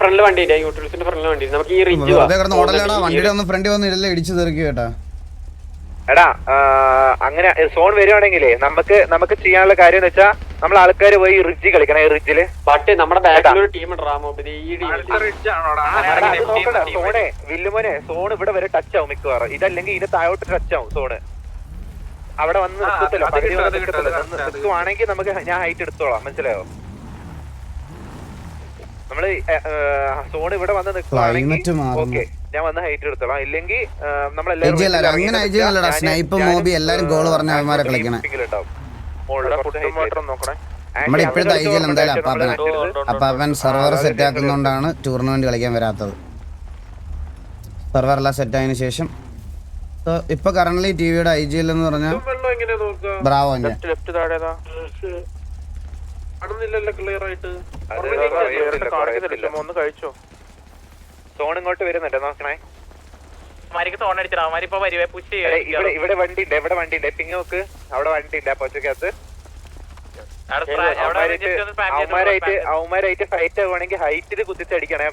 ഫ്രണ്ടിൽ വണ്ടി യൂട്ടിലിറ്റിന്റെ ഫ്രണ്ടിൽ വണ്ടി. നമുക്ക് ഈ റിഞ്ച് വണ്ടിയുടെ ഒന്ന് ഫ്രണ്ട് വന്ന് ഇടല്ലേ ഇടിച്ചു തെറിക്കും കേട്ടാ. എടാ അങ്ങനെ സോൺ വരുവാണെങ്കിലേ നമുക്ക് ചെയ്യാനുള്ള കാര്യം എന്ന് വെച്ചാൽ നമ്മൾ ആൾക്കാര് പോയി റിഡ്ജ് കളിക്കണം. ഈ റിഡ്ജില് നമ്മുടെ ബാക്കിലൊരു ടീം സോണെ വില്ലുമോനെ സോൺ ഇവിടെ വരെ ടച്ച് ആവും മിക്കവാറും. ഇതല്ലെങ്കിൽ ഇതിന് താഴോട്ട് ടച്ച് ആവും സോണ്. അവിടെ വന്ന് നിൽക്കുവാണെങ്കിൽ നമുക്ക് ഞാൻ ഹൈറ്റ് എടുത്തോളാം. മനസ്സിലായോ? നമ്മള് സോൺ ഇവിടെ വന്ന് നിൽക്കുവാണെങ്കിൽ ഓക്കെ, ഞാൻ വന്ന് ഹൈറ്റ് എടുത്തോളാം. ഇല്ലെങ്കിൽ നമ്മളെല്ലാരും സ്നൈപ്പ് മോബി എല്ലാരും ഗോൾ പറഞ്ഞ അവന്മാരെ കളിക്കണേ. നമ്മുടെ ഇപ്പോഴത്തെ ഐജിയിൽ എന്തായാലും അപ്പാപ്പൻ സെർവർ സെറ്റ് ആക്കുന്നോണ്ടാണ് ടൂർണമെന്റ് കളിക്കാൻ വരാത്തത്. സെർവറെല്ലാം സെറ്റ് ആയതിനു ശേഷം ഇപ്പൊ കറന്റ് ടിവിയുടെ ഐജിയിൽ എന്ന് പറഞ്ഞാൽ ബ്രാവോ സോൺ ഇങ്ങോട്ട് വരുന്നുണ്ട്. നോക്കണേ, ഇവിടെ വണ്ടി ഉണ്ട്. എവിടെ വണ്ടി ഉണ്ട്? പിങ് നോക്ക്. അവിടെ വണ്ടി ഉണ്ട്. പോച്ചക്കകത്ത് അവന്മാരായിട്ട് ഫൈറ്റ് ആവുകയാണെങ്കിൽ ഹൈറ്റിൽ കുത്തിച്ചടിക്കണേ.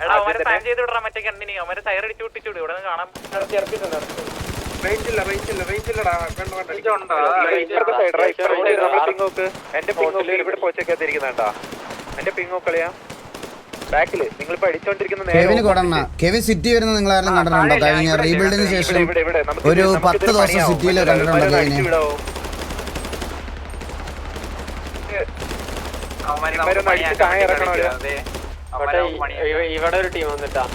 എന്റെ പിങ് ഇവിടെ പോച്ചക്കകത്ത് ഇരിക്കുന്നുണ്ടാ. എന്റെ പിങ് നോക്കളിയാ ബാക്കില് നിങ്ങളിപ്പോ അടിച്ചോണ്ടിരിക്കുന്ന കെവിൻ സിറ്റി വരുന്നത് നിങ്ങൾ ആരെങ്കിലും കണ്ടിട്ടുണ്ടോ? കഴിഞ്ഞ റീബിൽഡിന് ശേഷം ഒരു 10 ദിവസം സിറ്റിയിൽ കണ്ടിട്ടുണ്ടോ കെവിനെ?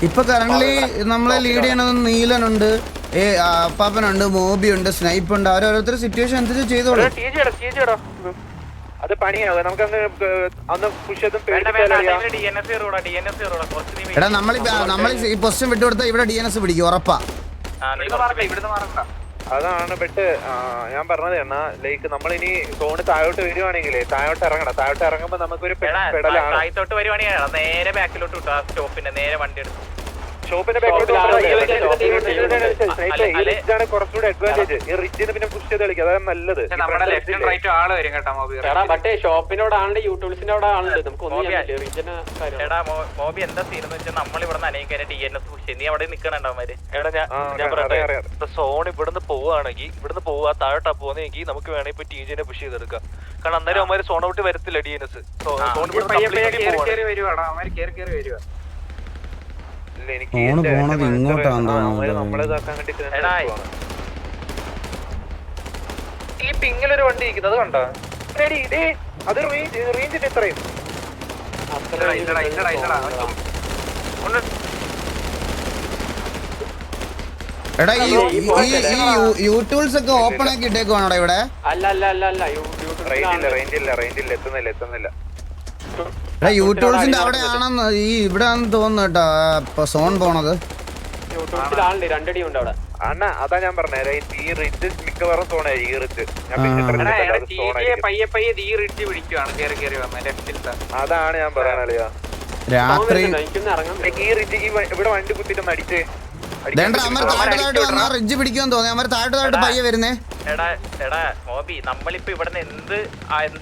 ഇപ്പൊ കറന്റ് നമ്മളെ ലീഡ് ചെയ്യണത് നീലനുണ്ട്, അപ്പാപ്പനുണ്ട്, മോബിയുണ്ട്, സ്നൈപ്പ് ഉണ്ട്. അവരോരോരുത്തർ സിറ്റുവേഷൻ അനുസരിച്ച് ചെയ്തോളൂ. അത് പണിയാവും. നമുക്ക് അന്ന് പുഷതും എടാ നമ്മൾ ഈ പൊസിഷൻ വിട്ടുകൊടുത്താൽ ഇവിടെ DNS പിടിക്കും ഉറപ്പാ. അതാണ് ബട്ട് ഞാൻ പറഞ്ഞത് എന്നാ ലൈക്ക് നമ്മളിനി സോണ് താഴോട്ട് വരുവാണെങ്കിലേ താഴോട്ട് ഇറങ്ങണം. താഴോട്ട് ഇറങ്ങുമ്പോ നമുക്കൊരു താഴത്തോട്ട് വരുവാണെങ്കിൽ നേരെ ബാക്കിലോട്ട് വിട്ടു. സ്റ്റോപ്പിന്റെ നേരെ വണ്ടി എടുത്തു. ഷോപ്പിന്റെ ബാക്കിലോട്ട് കുറച്ചുകൂടെ അഡ്വാൻറ്റേജ്. ഈ റിച്ചിന് പിന്നെ പുഷ് ചെയ്ത് കളിക്കുക, അതാണ് നല്ലത്. നമ്മുടെ ലെഫ്റ്റും റൈറ്റും ആള് വരും കേട്ടോ മോബി. എടാ മറ്റേ ഷോപ്പിനോട് ആളുണ്ട്, യൂട്യൂബ്സിന്റെ അവിടെ ആളുണ്ട്, നമുക്ക് ഒന്നും എടാ മോബി എന്താ സീനെന്ന് വെച്ചാൽ നമ്മൾ ഇവിടെ അനേക്കാനെ DNS പുഷ് നീ അവിടെ നിക്കണുണ്ടാവന്മാര്. സോൺ ഇവിടുന്ന് പോവുകയാണെങ്കിൽ ഇവിടുന്ന് പോവാ താഴോട്ടാ പോകുന്നെങ്കിൽ നമുക്ക് വേണമെങ്കിൽ ഇപ്പൊ TJ പുഷ് ചെയ്തെടുക്കാം. കാരണം അന്നേരം അവന്മാര് സോൺ ഔട്ട് വരത്തില്ല DNS. ഈ പിങ്ങിലൊരു വണ്ടി ഇരിക്കുന്നത് അത് കണ്ടോ? അത് റേഞ്ചിന്റെ ഇത്രയും എടാ ഈ യൂട്യൂബ്സ് ഒക്കെ ഓപ്പൺ ആക്കി ഇട്ടേക്കുവാണോടാ ഇവിടെ? അല്ല റേഞ്ചില്ല എത്തുന്നില്ല. എടാ യൂട്യൂബ്സിന്റെ അവിടെ ആണെന്ന് ഈ ഇവിടെ ആണെന്ന് തോന്നുന്നു കേട്ടോ ഇപ്പൊ സോൺ പോണത്. യൂട്യൂബ്സിൽ ആളുണ്ട്, 2 അടി ഉണ്ട് അവിടെ. അണ്ണ അതാ ഞാൻ പറഞ്ഞത്, ഈ റിച്ച് മിക്കവാറും സോണായിരിക്കും. ഈ റിച്ച് അതാണ് ഞാൻ പറയാനറിയാ. രാത്രി ഈ റിച്ച് ഇവിടെ വണ്ടി കുത്തിട്ടൊന്ന് അടിച്ചേ. താഴോട്ട് വന്നാ റിഡ്ജ് പിടിക്കുമെന്ന് തോന്നി. അമ്മ താഴോട്ട് പയ്യെ വരുന്നേ. എടാ മോബി നമ്മളിപ്പോ ഇവിടുന്ന് എന്ത്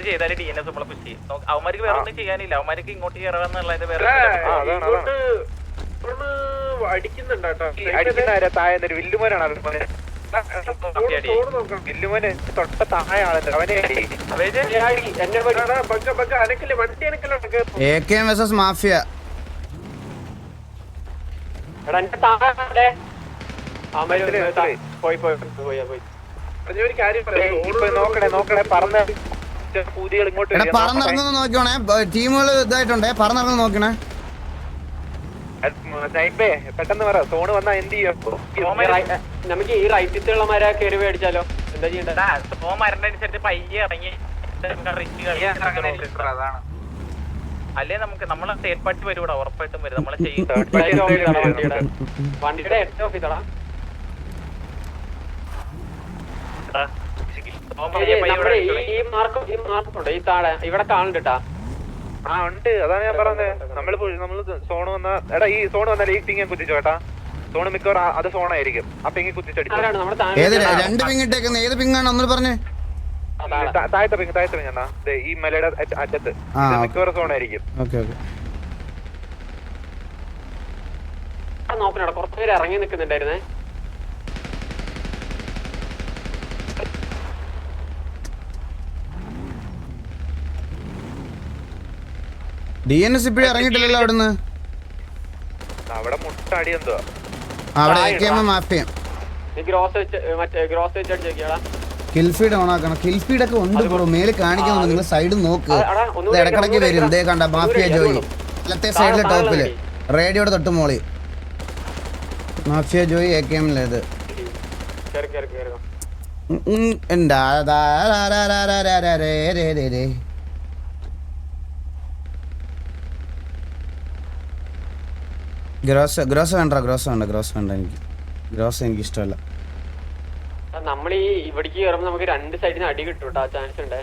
ചെയ്താലും DNS നമ്മളെ പുഷ് ചെയ്യും. അവന്മാർക്ക് വേറെ ഒന്നും ചെയ്യാനില്ല, അവന്മാർക്ക് ഇങ്ങോട്ട് കയറാന്നുള്ളത് വേറെ അടിക്കുന്ന താഴെ വില്ലുമോനാണ്. വില്ലുമോന് തൊട്ട താഴെ ആളുണ്ട്, അവനെ AKM vs മാഫിയ. നോക്കണേ പറന്ന് പൂതികൾ ഇങ്ങോട്ട് പറന്നിറങ്ങുന്ന നോക്കണേ. ടീമുകൾ ഇതായിട്ടുണ്ടേ, പറന്നിറങ്ങുന്ന നോക്കണേ. പെട്ടെന്ന് പറ, സോണ് വന്നാ എന്ത് ചെയ്യും? നമുക്ക് ഈ റൈറ്റിലുള്ള മര കയറി മേടിച്ചാലോ? എന്താ ചെയ്യണ്ടേ? മരണ്ടനുസരിച്ച് പയ്യെ ഇറങ്ങി അതാണ്. അല്ലേ നമുക്ക് നമ്മളെ തേർഡ് പാർട്ടി വരൂടാ, ഉറപ്പായിട്ടും വരും. നമ്മളെ ചെയ്യും. വണ്ടിയുടെ ഹെഡ് ഓഫീസറാ ഈ മാർക്കുണ്ട് ഈ താഴെ ഇവിടെ കാണുന്നുണ്ടാ. ഉണ്ട്, അതാണ് ഞാൻ പറഞ്ഞത്. നമ്മള് സോണ് വന്നാ എടാ ഈ സോണ് വന്നാൽ ഈ പിങ്ങ കുത്തിച്ചോ കേട്ടാ. സോണ് മിക്കവാറും അത് സോണായിരിക്കും. ആ പിങ്ങി കുത്തിച്ചടിച്ചു. ഏത് 2 പിങ് ഇട്ടേക്കുന്ന ഏത് പിങ്ങാണ് ഒന്നും പറഞ്ഞേ? താഴത്തെ പിങ് എന്നാ ഈ മലയുടെ അറ്റത്ത് മിക്കവാറും സോണായിരിക്കും. നോക്കണ കുറച്ചുപേര് ഇറങ്ങി നിൽക്കുന്നുണ്ടായിരുന്നേ. DNS ഇപ്പഴും ഇറങ്ങിയിട്ടില്ലല്ലോ അവിടുന്ന്. അവിടെ മുട്ടടി എന്തോ അവിടെ AKM മാഫിയ. കിൽഫീഡ് ഓൺ ആക്കണം. കിൽഫീഡ് ഒക്കെ ഉണ്ട് ബ്രോ, മേലെ കാണിക്കുന്നുണ്ട്. നിങ്ങൾ സൈഡ് നോക്ക്, ഇടക്കിടക്ക് വരും. ഇതേ കണ്ട മാഫിയ ജോയി വലത്തെ സൈഡിലെ ടോപ്പില് റേഡിയോയുടെ തൊട്ട് മോളി മാഫിയ ജോയി AKM-ലേത്. ഗ്രോസ് വേണ്ട എനിക്ക് ഗ്രോസ് എനിക്ക് ഇഷ്ടമല്ല. നമ്മൾ ഈ ഇവിടേക്ക് കയറുമ്പോ നമുക്ക് 2 സൈഡിന് അടി കിട്ടും കേട്ടോ, ചാൻസ് ഉണ്ട്.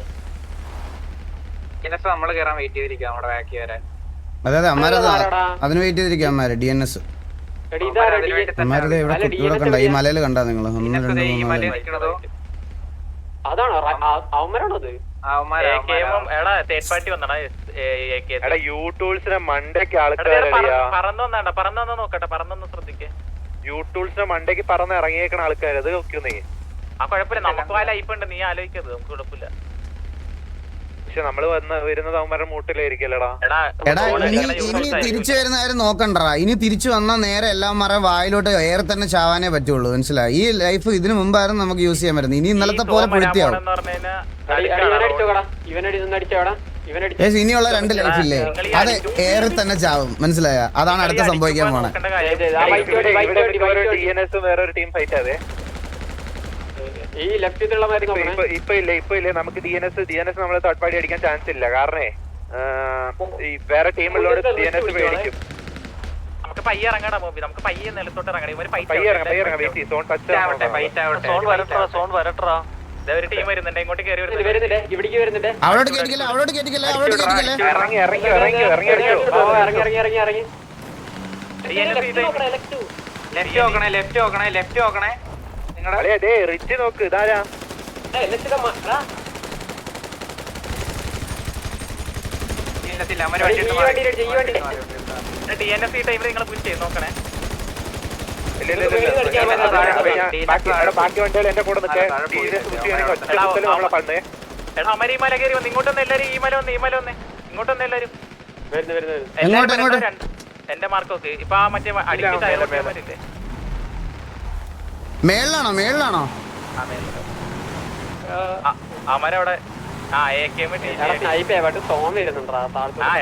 നമ്മള് കേറാൻ വെയിറ്റ് ചെയ്തിരിക്കാം നമ്മുടെ ബാക്കി വരാൻ. അതെ അമ്മാരത് അതിന് വെയിറ്റ് ചെയ്തിരിക്കാം അമ്മാര്. DNS അമ്മാരത് ഇവിടെ കണ്ട ഈ മലയിൽ കണ്ടാ നിങ്ങൾ? 1 2 3 അതാണോ അവന്മാരാണത്? യൂട്യൂബ്സിനെ മണ്ടയ്ക്ക് ആൾക്കാരറിയാ. പറന്നൊന്ന് നോക്കട്ടെ, പറന്നൊന്ന് ശ്രദ്ധിക്കേ. യൂട്യൂബ്സിനെ മണ്ടയ്ക്ക് പറന്ന് ഇറങ്ങിയേക്കണ ആൾക്കാർ അത് നോക്കുന്നേ. ആ കുഴപ്പമില്ല, നമുക്ക് ആ ലൈഫ് ഉണ്ട്, നീ ആലോചിക്കരുത്, നമുക്ക് കുഴപ്പമില്ല. പക്ഷെ നമ്മള് വരുന്നത് അവന്മാരുടെ മൂട്ടിലായിരിക്കല്ലടാ. എടാ ഇനി തിരിച്ചു വരുന്ന കാര്യം നോക്കണ്ടാ. ഇനി തിരിച്ചു വന്നാൽ നേരെ എല്ലാം മറ വായിലോട്ട് ഏറെ തന്നെ ചാവാനേ പറ്റുള്ളൂ. മനസ്സിലായി? ഈ ലൈഫ് ഇതിനു മുമ്പായിരുന്നു നമുക്ക് യൂസ് ചെയ്യാൻ പറ്റുന്നത്. ഇനി ഇന്നലത്തെ പോലെ പൊഴുത്തിയാവും. ഇനിയുള്ള 2 ലൈഫ് ഇല്ലേ, അത് ഏറെ തന്നെ ചാവും. മനസ്സിലായ? അതാണ് അടുത്ത സംഭവിക്കാൻ പോണേ. വേറൊരു ടീം ഫൈറ്റ് അതെ ഈ ലെഫ്റ്റിലുള്ള ഇപ്പൊ ഇല്ലേ നമുക്ക് DNS നമ്മള് തേർഡ് പാർട്ടി അടിക്കാൻ ചാൻസ് ഇല്ല. കാരണേ ഈ വേറെ ടീമുള്ളോട് DNS മേടിക്കും. നമുക്ക് പയ്യെ ഇറങ്ങാടാ മോബി, നമുക്ക് പയ്യെ നിലത്തോട്ട് ഇറങ്ങണം. സോൺ വരട്ടാ. ഒരു ടീം വരുന്നുണ്ട്, ഇങ്ങോട്ട് കയറി ഇവിടേക്ക് വരുന്നുണ്ട്. അവരോട് കേട്ടിക്കില്ല. ലെഫ്റ്റ് നോക്കണേ. റിച്ച് നോക്ക്, ഇതാരാ DNS ഈ ടൈമിൽ നിങ്ങൾ പുഷ് ചെയ്ത് നോക്കണേ. ബാക്കി വണ്ടികൾ എന്റെ കൂടെ നിൽക്കേ. എടാ അമര ഈ മല കയറി വന്ന് ഇങ്ങോട്ടൊന്ന് എല്ലാരും ഈ മല വന്ന് ഇങ്ങോട്ടൊന്ന് എല്ലാരും എന്റെ മാർക്കൊക്കെ ഇപ്പൊ ആ മറ്റേ അടിച്ച് ടയറില്ലേ മേളിലാണോ അമര അവിടെ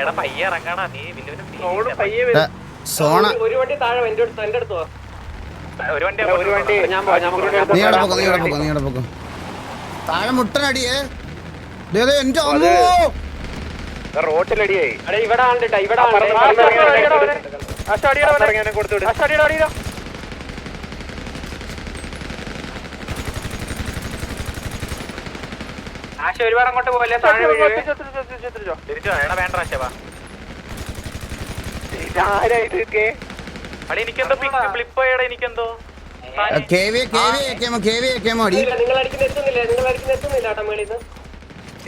എടാ പയ്യെ ഇറങ്ങാടാ നീ സോണ ഒരു വണ്ടി താഴെ എന്റെ അടുത്തോ ഒരു വണ്ടി നീ അവിടെ പോക്കോ താഴെ മുട്ടനടിയേ എന്റെ അമ്മോ റോട്ടിലടിയായി. ഇവിടെ കൊടുത്തു. ആശ ഒരുപാട് അങ്ങോട്ട് പോലെ വേണ്ട ആശവാ എനിക്കെന്തോ ഫ്ലിപ്പ് ചെയ്യടാ എനിക്കെന്തോ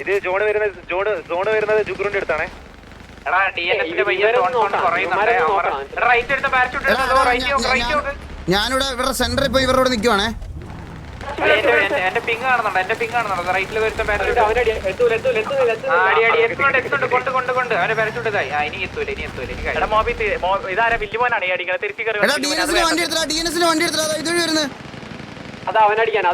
ഇത് സോണ് വരുന്നത് ജുഗ്രുവിന്റെ അടുത്താണേ. ഞാനിവിടെ ഇവരുടെ സെന്ററിൽ പോയി ഇവരോട് നിൽക്കുവാണേ. എന്റെ പിങ് കാണുന്നുണ്ട് റൈറ്റിൽ വരുന്ന ഇതാരാ വില്ലുമോനാണ് ഈ അടിക്കുന്നത് തിരിച്ചു കയറി വണ്ടി എടുത്തോ ഇതുവഴി വരുന്നത്. അത് അവനടിക്കാൻ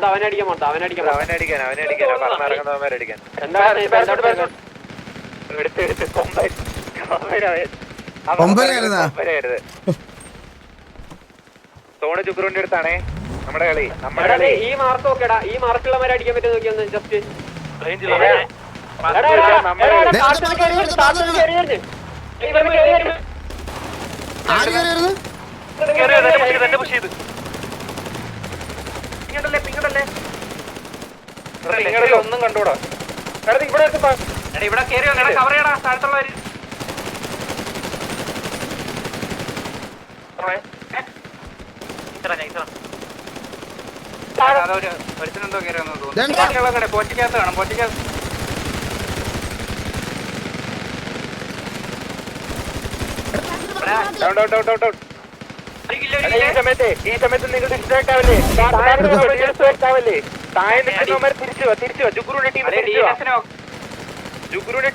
സോണ് ജുഗ്രുവിന്റെ അടുത്താണേ നമ്മുടെ കളി. ഈ മാർക്ക് നോക്കടാ, ഈ മാർക്കുള്ളവരെ അടിക്കാൻ പറ്റും നോക്കിയൊന്ന് ജസ്റ്റ് ഒന്നും കണ്ടൂടാ. ഇവിടെ കയറി കവർ ചെയ്യടാ താഴത്തുള്ളവര് ഒരുത്തനെന്തോ കയറി വന്നു തോന്നുന്നു. പോറ്റിക്കകത്ത് വേണം പോറ്റിക്കകത്ത് ഈ സമയത്ത് നിങ്ങൾ ഡിസ്ട്രാക്ട് ആവല്ലേ. താഴെ നിൽക്കുന്നവന്മാർ തിരിച്ചു ജുഗ്രുവിന്റെ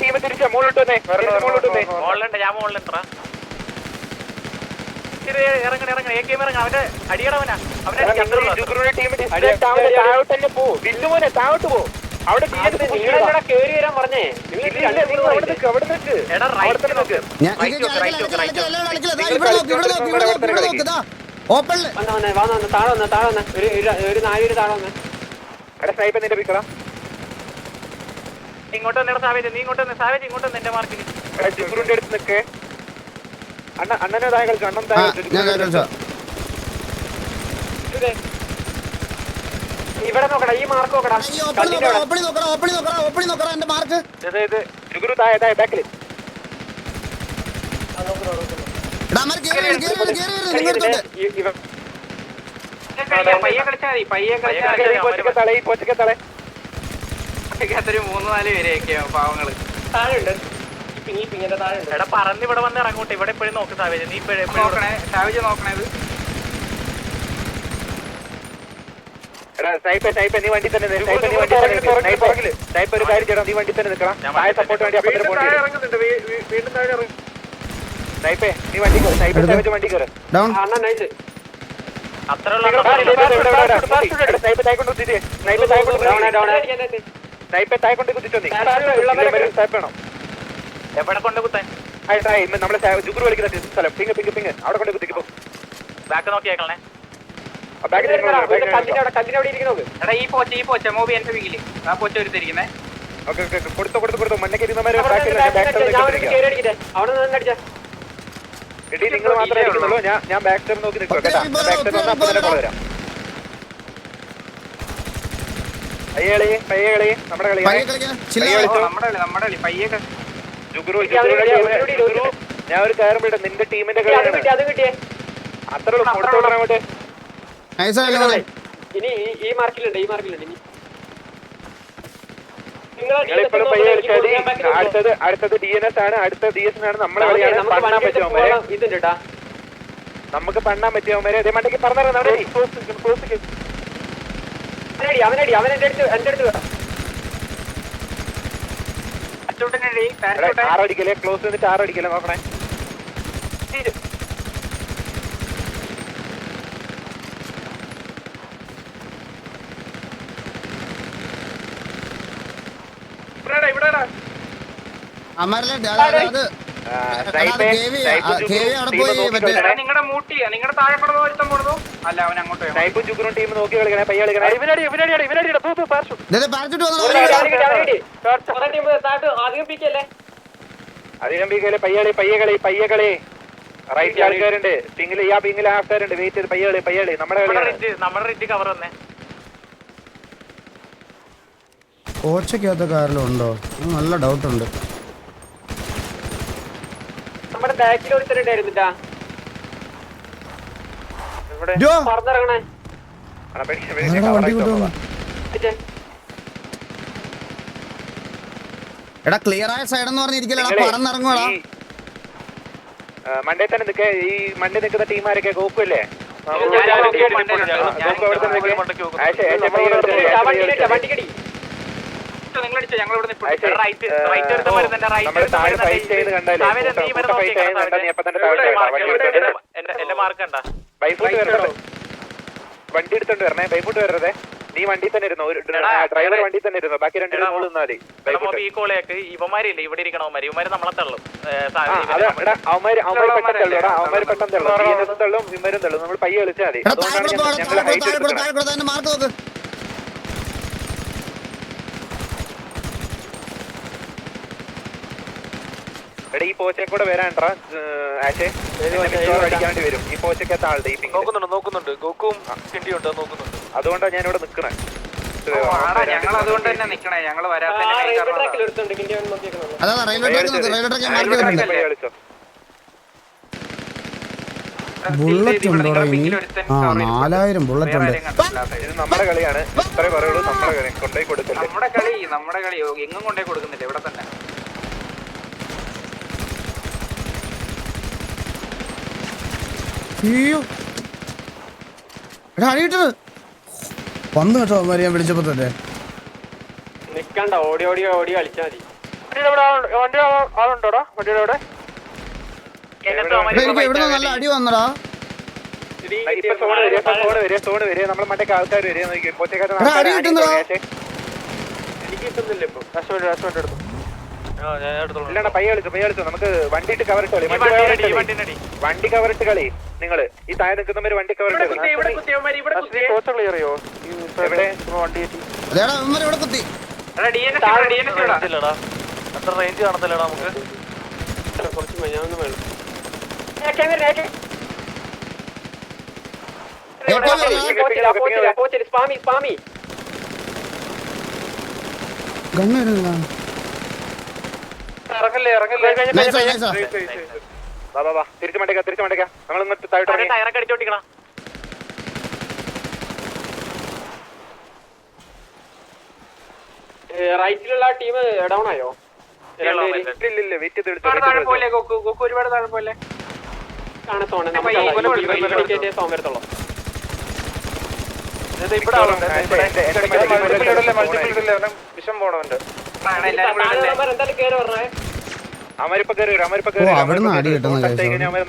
ടീം തിരിച്ചു മുകളിലോട്ട് വന്നേ. മോളിലുണ്ട് ഞാൻ മോളിലുണ്ടാ ഇറങ്ങണ അവന്റെ അടിയടവനാ ജുഗ്രുവിന്റെ ടീം താഴോട്ട് തന്നെ പോ. വില്ലുമോനെ താഴോട്ട് പോ. അവിടെ കേറി വരാൻ പറഞ്ഞേ. ഇങ്ങോട്ട് വന്നേടാ സാവേജ് നീ ഇങ്ങോട്ട് വന്നേ സാവേജ് ഇങ്ങോട്ട് വന്ന് എന്റെ മാർക്കിന് ജുഗ്രുവിന്റെ അടുത്ത് നിൽക്കേ. അണ്ണനെ താഴെ കളിച്ചു. അണ്ണൻ താഴെ ഇവിടെ നോക്കടാ, ഈ മാർക്ക് നോക്കടാ. എന്റെ മാർക്ക് ജുഗ്രു താഴെ ബാക്കില്. പയ്യെ കളിച്ചാൽ മതി പോച്ചക്കത്തളെ 3-4 പേരെയൊക്കെയാ പാവങ്ങള് എടാ പറന്ന് ഇവിടെ വന്ന് ഇറങ്ങോട്ടെ. ഇവിടെ എപ്പോഴും നോക്ക് സാവേജ് നീ നോക്കണേ സാവേജ് നോക്കണേത്. നീ വണ്ടി തന്നെ ഒരു കാര്യം ചെയ്യണം. നീ വണ്ടി തന്നെ നിൽക്കണം. താഴെ സപ്പോർട്ട് വേണ്ടി അപ്പത്തിന് പോകണം. നീ വണ്ടി വണ്ടി കയറി തായ്ക്കൊണ്ട് കുത്തിച്ചോ. നീ വേണം എവിടെ കൊണ്ട് കുത്താൻ നമ്മളെ ജുഗ്രു കളിക്കുന്ന സ്ഥലം പിങ് അവിടെ കൊണ്ട് കുത്തിക്കോ. ബാക്ക് നോക്കി കേൾക്കണേ. എടാ ഈ പോച്ച മൂവി എന്റെ വീട്ടില് ആ പോച്ച ഒരുത്തിരിക്കുന്നേ. കൊടുത്തോ മണ്ണൊക്കെ നിങ്ങൾ മാത്രമേ ഇരിക്കുന്നുള്ളൂ. ഞാൻ ബാക്ക് സ്റ്റെപ്പ് നോക്കി നിൽക്കുക കേട്ടാ. ബാക്ക് സ്റ്റെപ്പ് വരാം. പയ്യകളി നമ്മുടെ കളി ജുഗ്രു. ഞാൻ ഒരു കാര്യം വിടാം. നിന്റെ ടീമിന്റെ കളിയാണ് അത്ര അങ്ങോട്ട്. ഇനി ഈ മാർക്കിലുണ്ട് ഇനി നിങ്ങളിപ്പോഴും പയ്യെ കളിച്ചാൽ അടുത്തത് DNS ആണ്. അടുത്ത DS ആണ് നമ്മളെ കളിയാണ്. പണ്ണാൻ പറ്റുമവരെ നമുക്ക് പണ്ണാൻ പറ്റുമവരെ അതേ മണ്ടയ്ക്ക് പറഞ്ഞിറങ്ങും. ആറടിക്കലേ ക്ലോസ് ചെയ്തിട്ട് ആറടിക്കലേ നോക്കണേ. നിങ്ങളുടെ മൂട്ടിയാ നിങ്ങളുടെ താഴെ പടം ഒരുത്തം കൊടുത്തു. അല്ല അവൻ അങ്ങോട്ട് ടൈപ്പും ചുക്കറും ടീം നോക്കി കളിക്കണേ. പയ്യ കളിക്കണേ. അധികം പീക്കല്ലേ. പയ്യ കളി റൈറ്റ് ആൾക്കാരുണ്ട്. പിങ്ങില് ആൾക്കാരുണ്ട്. വെയിറ്റ് ചെയ്ത് പയ്യ കളി നമ്മുടെ റിറ്റ് കവർ തന്നെ. കോച്ചക്കകത്ത് കാറിലും ഉണ്ടോ? നല്ല ഡൗട്ട് ഉണ്ട്. നമ്മുടെ ബാക്കിൽ ഒരുത്തരുണ്ടായിരുന്നിട്ടാ പറഞ്ഞിറങ്ങണേ. എടാ ക്ലിയർ ആയ സൈഡ് എന്ന് പറഞ്ഞിരിക്കലടാ, പറന്നിറങ്ങുവാടാ. മണ്ടേ തന്നെ നിൽക്കേ. ഈ മണ്ടേ നിൽക്കുന്ന ടീമാരൊക്കെ ഗോക്കുല്ലേ? എന്റെ മാർക്ക് കണ്ടാ ബൈഫൂട്ട് വരണോ? വണ്ടി എടുത്തോണ്ട് വരണേ. ബൈഫൂട്ട് വരരുതേ. നീ വണ്ടി തന്നെ ഇരുന്നോ. ഡ്രൈവർ വണ്ടി തന്നെ ഇരുന്നോ. ബാക്കി രണ്ടുപേരും നിന്നാ മതി. ഈ കോളയൊക്കെ ഇവന്മാരില്ല ഇവിടെ ഇരിക്കണവന്മാര്. ഇവന്മാര് നമ്മളെ തള്ളും. അവന്മാര് പെട്ടെന്ന് തള്ളും. ഇവരും തള്ളും. നമ്മൾ പയ്യെ കളിച്ചാൽ മതി. അതുകൊണ്ടാണ് ഞങ്ങൾ ഹൈറ്റ് എടുക്കുന്നത്. എടാ ഈ പോച്ചെ കൂടെ വരാൻട്രാ ആശേ. അടിക്കാണ്ടി വരും. ഈ പോച്ചക്കകത്ത് ആളുടെ ഈ നോക്കുന്നുണ്ട്. ഗോക്കും കിണ്ടിയുണ്ടോ നോക്കുന്നുണ്ട്. അതുകൊണ്ടാണ് ഞാനിവിടെ നിക്കണേ. ഞങ്ങൾ അതുകൊണ്ട് തന്നെ നിക്കണേ. ഞങ്ങള് ബുള്ളറ്റ് ഉണ്ടോടാ ഇനി? 4000 ബുള്ളറ്റ് ഉണ്ട്. ഇത് നമ്മുടെ കളിയാണ്. ഇത്രേ പറയുള്ളൂ. നമ്മുടെ കളി കൊണ്ടുപോയി കൊടുക്കില്ല. നമ്മുടെ കളി എങ്ങും കൊണ്ടേ കൊടുക്കുന്നില്ല. ഇവിടെ തന്നെ അടിയിട്ടത് വന്നു കേട്ടോ. അവന്മാര് ഞാൻ വിളിച്ചപ്പോ തന്നെ നിക്കണ്ട. ഓടി കളിച്ചാ മതി. ആളുണ്ടോടാ വണ്ടിയുടെ അവിടെ? എനിക്ക് എവിടെ നല്ല അടി വന്നടാ. ഇപ്പൊ സോണ് വരെ നമ്മളെ മറ്റേ ആൾക്കാർ വരെ അടി കിട്ടുന്നടാ. എനിക്ക് കിട്ടുന്നില്ല ഇപ്പൊ. ഇല്ലണ്ട പയ്യ കളിച്ചോ. നമുക്ക് വണ്ടിയിട്ട് കവറിട്ട് കളി. വണ്ടി കവറിട്ട് കളി. നിങ്ങള് ഈ താഴെ നിൽക്കുന്നവര് വണ്ടി കവറിട്ട് കളി. അറിയോ എവിടെ വണ്ടി അതേടാ ഇവന്മാര് ഇവിടെ കുത്തി. അത്ര റേഞ്ച് കാണത്തില്ലടാ നമുക്ക്. കുറച്ച് ഞാനൊന്നും വേണം. ഗണ്ണ തിരിച്ചു മണ്ടേക്ക. നമ്മൾ ഇങ്ങോട്ട് താഴോട്ട് ടയറൊക്കെ അടിച്ചോട്ടിക്കണം. റൈറ്റിലുള്ള ടീം ഡൗൺ ആയോ? ഇല്ല വെയിറ്റ് ചെയ്ത് ഒരുപാട് താഴെ പോലെ സോമരത്തോളം വിഷം പോണവന്റെ എന്തായാലും കേറി പറഞ്ഞേ. അമരിപ്പ കയറി വരും.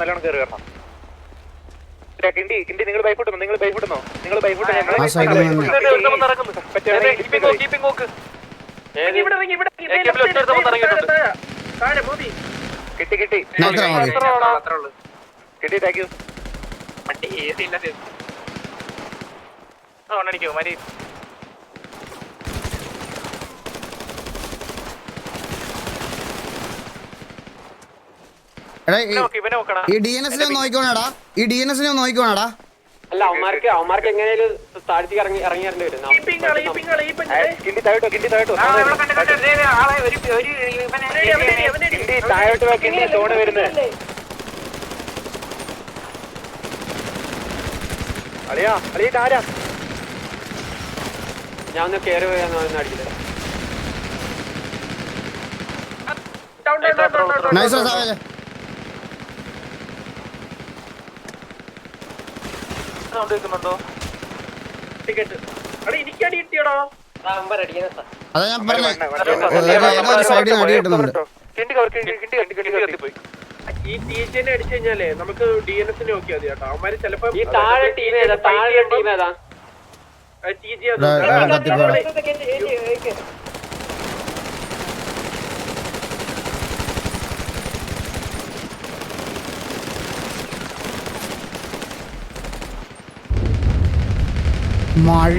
നല്ലോണം കയറി വരണം. കിണ്ടി നിങ്ങൾ ബൈഫുട്ടുന്നോ? നിങ്ങൾ ബൈഫുട്ടുന്നോ? കിട്ടി താങ്ക് യു. അടിക്കോ മരി. ഈ DNS-നെ നോക്കിക്കോണടാ. അല്ല അവന്മാർക്ക് എങ്ങനെയാലും താഴ്ത്തി ഇറങ്ങിയിരേണ്ടി വരും. കിണ്ടി താഴോട്ടോ. താഴോട്ട് വെക്കിണ്ടി സോണ് വരുന്നത്. അളിയാ ആരാ? ഞാൻ ഒന്ന് കേറി അടിക്കില്ല. Nice savage. സൗണ്ട് കേൾക്കുന്നുണ്ടോ? അതാ ഞാൻ പറഞ്ഞ സൈഡിൽ നിന്ന് അടി കിട്ടുന്നുണ്ട്. ഈ ടീച്ചേനെ അടിച്ചു കഴിഞ്ഞാലേ നമുക്ക് DNS നോക്കിയാൽ മതി കേട്ടോ. അവന്മാര് ചിലപ്പോ ഈ താഴെ ടീം ഏതാ? താഴെ ടീം ഏതാ? മഴ മഴ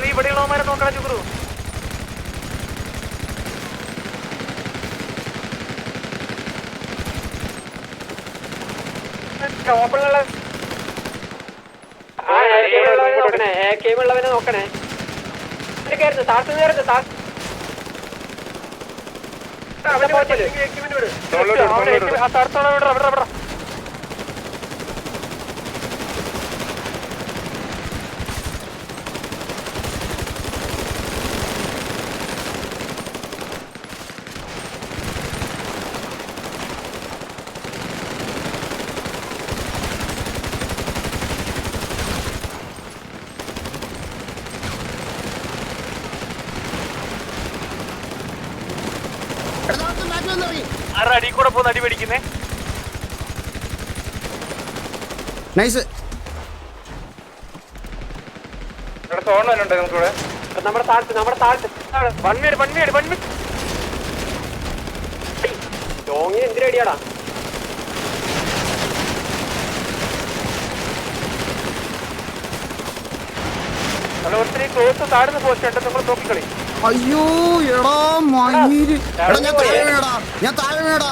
നീ ഇവിടെയുള്ളവന്മാരെ നോക്കണം ചുക്രു. ഉള്ളവനെ നോക്കണേ. താഴ്ത്തു നേരത്തെ അടി കൂടെ പോകുന്ന അടി മേടിക്കുന്നേ. നൈസ്. നമ്മുടെ താഴ്ത്ത് ലോങ്ങിന് എന്തിനടിയാടാ? താഴ്ന്ന പോസ്റ്റ് ഉണ്ട്, നിങ്ങൾ നോക്കിക്കളി. അയ്യോ എടാ മയില്. എടാ ഞാൻ താഴെ വീണടാ.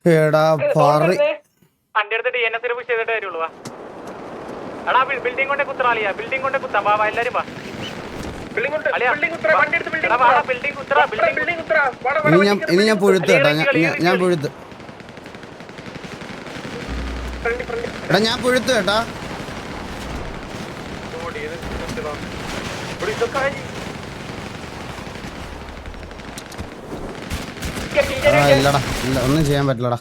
എടാ പറ. വണ്ടി എടുത്ത് DNS പുഷ് ചെയ്തിട്ട് കാര്യമുള്ളൂ. എടാ ബിൽഡിംഗ് കൊണ്ട് കുത്തറാളിയാ, ബിൽഡിംഗ് കൊണ്ട് കുത്താം. വാ എല്ലാരും വാ. ഇനി ഞാൻ പുഴുത്ത് കേട്ടാ. ഞാൻ പുഴുത്ത്. എടാ ഞാൻ പുഴുത്ത് കേട്ടാ. ഇല്ലടാ ഇല്ല, ഒന്നും ചെയ്യാൻ പറ്റില്ലടാ.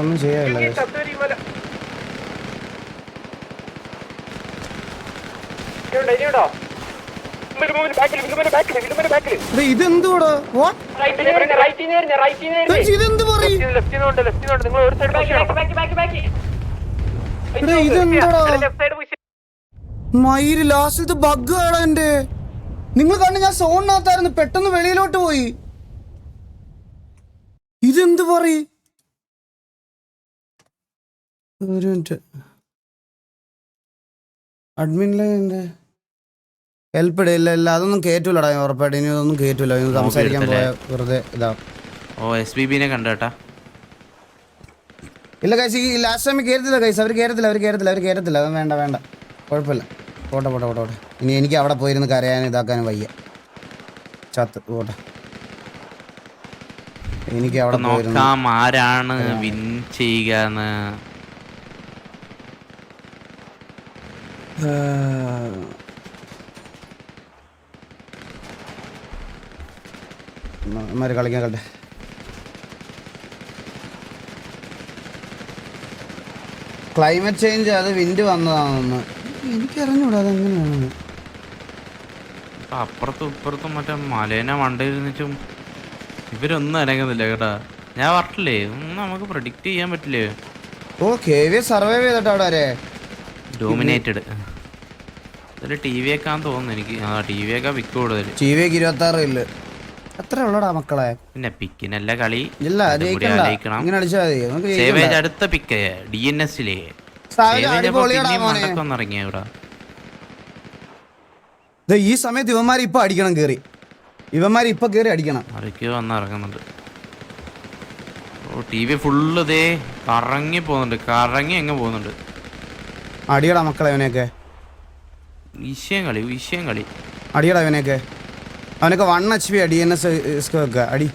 ഒന്നും ചെയ്യാനില്ല. ഇതെന്തുവാടാ? ഇതെന്ത് പറയും? മയില് ലാസ്റ്റ് ബഗ് ആടാ എന്റെ. നിങ്ങൾ കണ്ട് ഞാൻ സോണിനകത്തായിരുന്നു, പെട്ടെന്ന് വെളിയിലോട്ട് പോയി. ഇതെന്ത് പറയും? ഒരു മിനിറ്റ്. അഡ്മിനിലെ ഹെൽപ്പ് ഇടയില്ല. ഇല്ല അതൊന്നും കേറ്റൂലടാ ഉറപ്പായിട്ട്. ഇനി അതൊന്നും കേറ്റൂല. സംസാരിക്കാൻ പോയ വെറുതെ ഇതാ. SBBനെ കണ്ടേട്ടാ. ഇല്ല കൈസ്, ഈ ലാസ്റ്റ് ടൈം കയറത്തില്ല കൈസ്. അവർ കയറത്തില്ല. അത് വേണ്ട കുഴപ്പമില്ല. പോട്ടെ. ഇനി എനിക്ക് അവിടെ പോയിരുന്ന് കരയാനും ഇതാക്കാനും വയ്യ. ചത്ത് പോട്ടെ. എനിക്ക് അവിടെ നോക്കാം ആരാണ് വിൻ ചെയ്യുകയെന്ന്. കളിക്കാൻ കളട്ടെ. ക്ലൈമറ്റ് ചേഞ്ച്, അത് വിൻഡ് വന്നതാണെന്ന് എനിക്കറിഞ്ഞൂടാ അതെങ്ങനെയാണെന്ന്. അപ്പുറത്തും ഇപ്പുറത്തും മറ്റേ മലേനെ വണ്ടിയിരുന്നിട്ടും ഇവരൊന്നും അനങ്ങുന്നില്ല കേട്ടാ. ഞാൻ പറഞ്ഞില്ലേ, ഒന്നും നമുക്ക് പ്രഡിക്റ്റ് ചെയ്യാൻ പറ്റില്ലേ. ഓ KV സർവൈവ് ചെയ്തിട്ട് അവിടെ വരെ ഡോമിനേറ്റഡ്. ഇതില് TV ഒക്കെ തോന്നുന്നു എനിക്ക്. TV ഒക്കെ പിക്ക് കൂടുതൽ. TV 26 ഇല്ല. അത്ര ഉള്ളടാ മക്കളെ. പിന്നെ പിക്കിനല്ല കളി. ഇല്ല ഇങ്ങനെ അടിച്ചാൽ മതി. അടുത്ത പിക്ക് DNSലേ ഇറങ്ങിയ ഇവിടെ. ഈ സമയത്ത് ഇവന്മാർ ഇപ്പൊ അടിക്കണം കേറി. ഇവന്മാർ ഇപ്പൊ കേറി അടിക്കണം. വന്ന് ഇറങ്ങുന്നുണ്ട്. ഓ TV ഫുള്ള് ഇതേ കറങ്ങി പോകുന്നുണ്ട്, കറങ്ങി എങ്ങ് പോകുന്നുണ്ട്. അടിയടാ മക്കളെ അവനെയൊക്കെ, വിഷയം കളി അടിയടാ അവനെയൊക്കെ. അവനൊക്കെ 1 HP DNS ഒക്കെ അടി.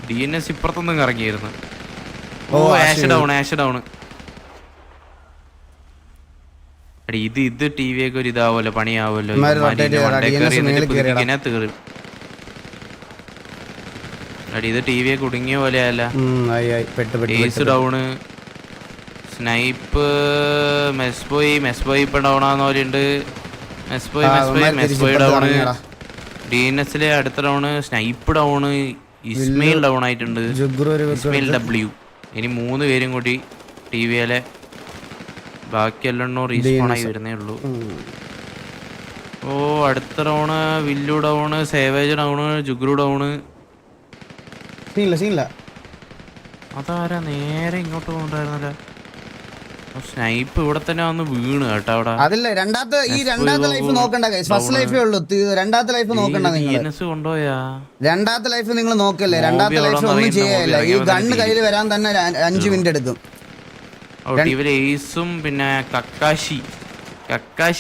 DNS ഇപ്പുറത്തൊന്നും കറങ്ങിയായിരുന്നു. ഓ, ആഷ് ഡൗൺ. അടി ഇത് TV ഒക്കെ ഒരു ഇതാവുമല്ലോ, പണിയാവുമല്ലോ. അടി ഇത് TV ഒക്കെ കുടുങ്ങിയ പോലെയല്ല. ഏസ് ഡൗണ്, സ്നൈപ്പ്, മെസ്ബോയ് ഇപ്പൊ ഡൗൺ ആവുന്ന പോലെ ഉണ്ട്. മെസ്ബോയ് ഡൗണ്, DNSലെ അടുത്ത down, snipe down, Ismail down ആയിട്ടുണ്ട്, ഇസ്മയിൽ W. ഇനി 3 പേരും കൂടി TVയിലെ ബാക്കിയെല്ലാം റീസ്പോൺ ആയി വരുന്നേ ഉള്ളൂ. ഓ അടുത്ത ഡൗണ്, വില്ലു ഡൗണ്, സേവേജ് ഡൗണ്, ജുഗ്രു ഡൗണ്. അതാരാ നേരെ ഇങ്ങോട്ട് കൊണ്ടുവരുന്നില്ല. സ്നൈപ്പ് ഇവിടെ തന്നെ വന്ന് വീണ് കേട്ടോ അവിടെ. അതില്ല രണ്ടാമത്തെ ലൈഫ് നോക്കണ്ട, ഫസ്റ്റ് ലൈഫേ ഉള്ളൂ. രണ്ടാമത്തെ ലൈഫ് നോക്കണ്ട നിങ്ങൾ. കൊണ്ടുപോയാ രണ്ടാമത്തെ ലൈഫ് നിങ്ങൾ നോക്കല്ലേ? രണ്ടാമത്തെ ലൈഫ് ഒന്നും ചെയ്യല്ല. ഈ ഗണ്ണ് കയ്യിൽ വരാൻ തന്നെ 5 മിനിറ്റ് എടുക്കും. ഇവര് ഏസും പിന്നെ കക്കാശി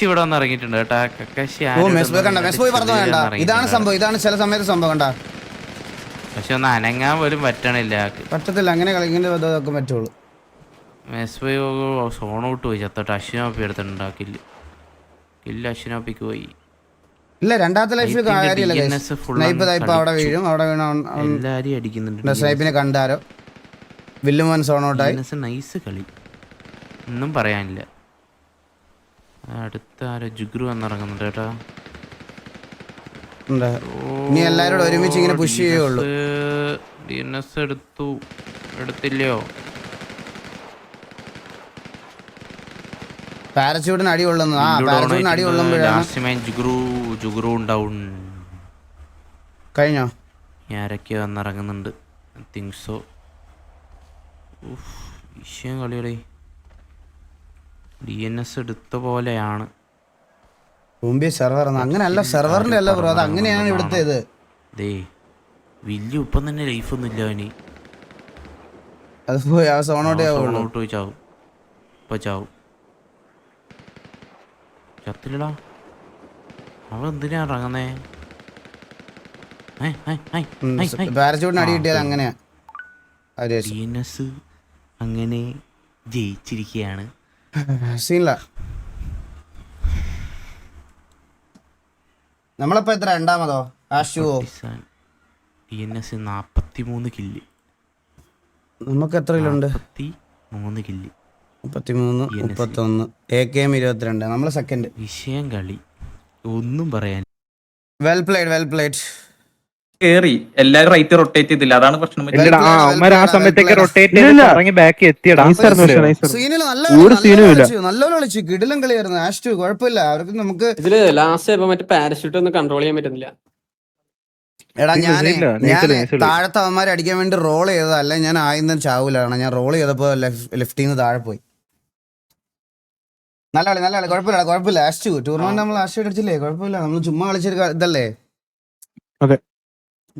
ഇവിടെ വന്ന് ഇറങ്ങിയിട്ടുണ്ട് കേട്ടാ. കക്കാശി മെസ്ബോയ് പറഞ്ഞു വേണ്ട. ഇതാണ് സംഭവം, ഇതാണ് ചില സമയത്ത് സംഭവം കണ്ട. പക്ഷെ ഒന്ന് അനങ്ങാൻ പോലും പറ്റണില്ല, പറ്റത്തില്ല. അങ്ങനെ കളിക്കേണ്ട പറ്റുള്ളൂ. മെസ്ബോയ് സോൺ ഔട്ട് പോയി ചത്തോട്ട്. അശ്വിനോപ്പി എടുത്തിട്ടുണ്ടാക്കില്ല, കില്ല അശ്വിനോപ്പിക്ക് പോയി. ഇല്ല രണ്ടാമത്തെ ലൈഫിൽ അവിടെ വീഴും. എല്ലാരും അടിക്കുന്നുണ്ട്. സ്നൈപ്പിനെ കണ്ടാരോ വില്ലുമോൻ സോൺ ഔട്ടായി. നൈസ് കളി, ഒന്നും പറയാനില്ല. അടുത്ത ആരോ ജുഗ്രു വന്നിറങ്ങുന്നുണ്ട് കേട്ടാ. ഇനി എല്ലാരോടും ഒരുമിച്ച് ഇങ്ങനെ പുഷ് ചെയ്യുള്ളൂ. DNS എടുത്തില്ലയോ? പാരച്യൂട്ടിന് അടി കൊള്ളുന്നു. പാരച്യൂട്ടിന് അടി കൊള്ളുമ്പോഴാണ് ജുഗ്രു ഉണ്ടാവും. കഴിഞ്ഞോ? ആരൊക്കെയോ വന്നിറങ്ങുന്നുണ്ട്. Think so. വിഷയം കളിയുടെ DNS എടുത്ത പോലെയാണ്. സെർവർ അങ്ങനെയല്ല, സെർവറിന്റെ അല്ല ബ്രോ, അത് അങ്ങനെയാണ് ഇവിടുത്തെ ഇത്. വലിയ ഇപ്പം തന്നെ ലൈഫൊന്നും ഇല്ല അവന്. അത് പോയി സോണോട്ട് ചാവും. ഇപ്പൊ ചാവും. ചത്തില്ലടാ. അവൻ എന്തിനാ ഇറങ്ങുന്നേ? പാരച്യൂട്ടിന് അടി കിട്ടിയത് അങ്ങനെയാ. DNS അങ്ങനെ ജയിച്ചിരിക്കുകയാണ്. സീനില്ല. നമ്മളിപ്പോ എത്ര രണ്ടാമതോ? DNS 43 kill. നമുക്ക് എത്ര കില്ലുണ്ട്? 3 കില്ല്. 33, 31, AKM 22. നമ്മള് സെക്കൻഡ്. വിഷയം കളി, ഒന്നും പറയാൻ. Well played. കേറി എല്ലാരും റൈറ്റ് റൊട്ടേറ്റ് ചെയ്തില്ല, അതാണ് പ്രശ്നം. ആ സമയത്തേക്ക് റൊട്ടേറ്റ് ഇറങ്ങി ബാക്കി എത്തിയടാ. സീനില് നല്ലപോലെ കളിച്ചു. കിടിലം കളിയായിരുന്നു. ആഷ് കുഴപ്പമില്ല. അവർക്ക് നമുക്ക് ഇതില് ലാസ്റ്റ് മറ്റേ പാരഷൂട്ട് ഒന്നും കൺട്രോൾ ചെയ്യാൻ പറ്റുന്നില്ല. എടാ ഞാൻ താഴത്തെ അവന്മാരെ അടിക്കാൻ വേണ്ടി റോൾ ചെയ്തതല്ല. ഞാൻ ആദ്യം ചാവൂലാണ്. ഞാൻ റോൾ ചെയ്തപ്പോ ലെഫ്റ്റിൽ നിന്ന് താഴെ പോയി. നല്ല കളി കുഴപ്പമില്ല. ആഷ് ടൂർണമെന്റ് നമ്മൾ ആഷ് അടിച്ചില്ലേ, കുഴപ്പമില്ല. നമ്മൾ ചുമ്മാ കളിച്ചൊരു ഇതല്ലേ.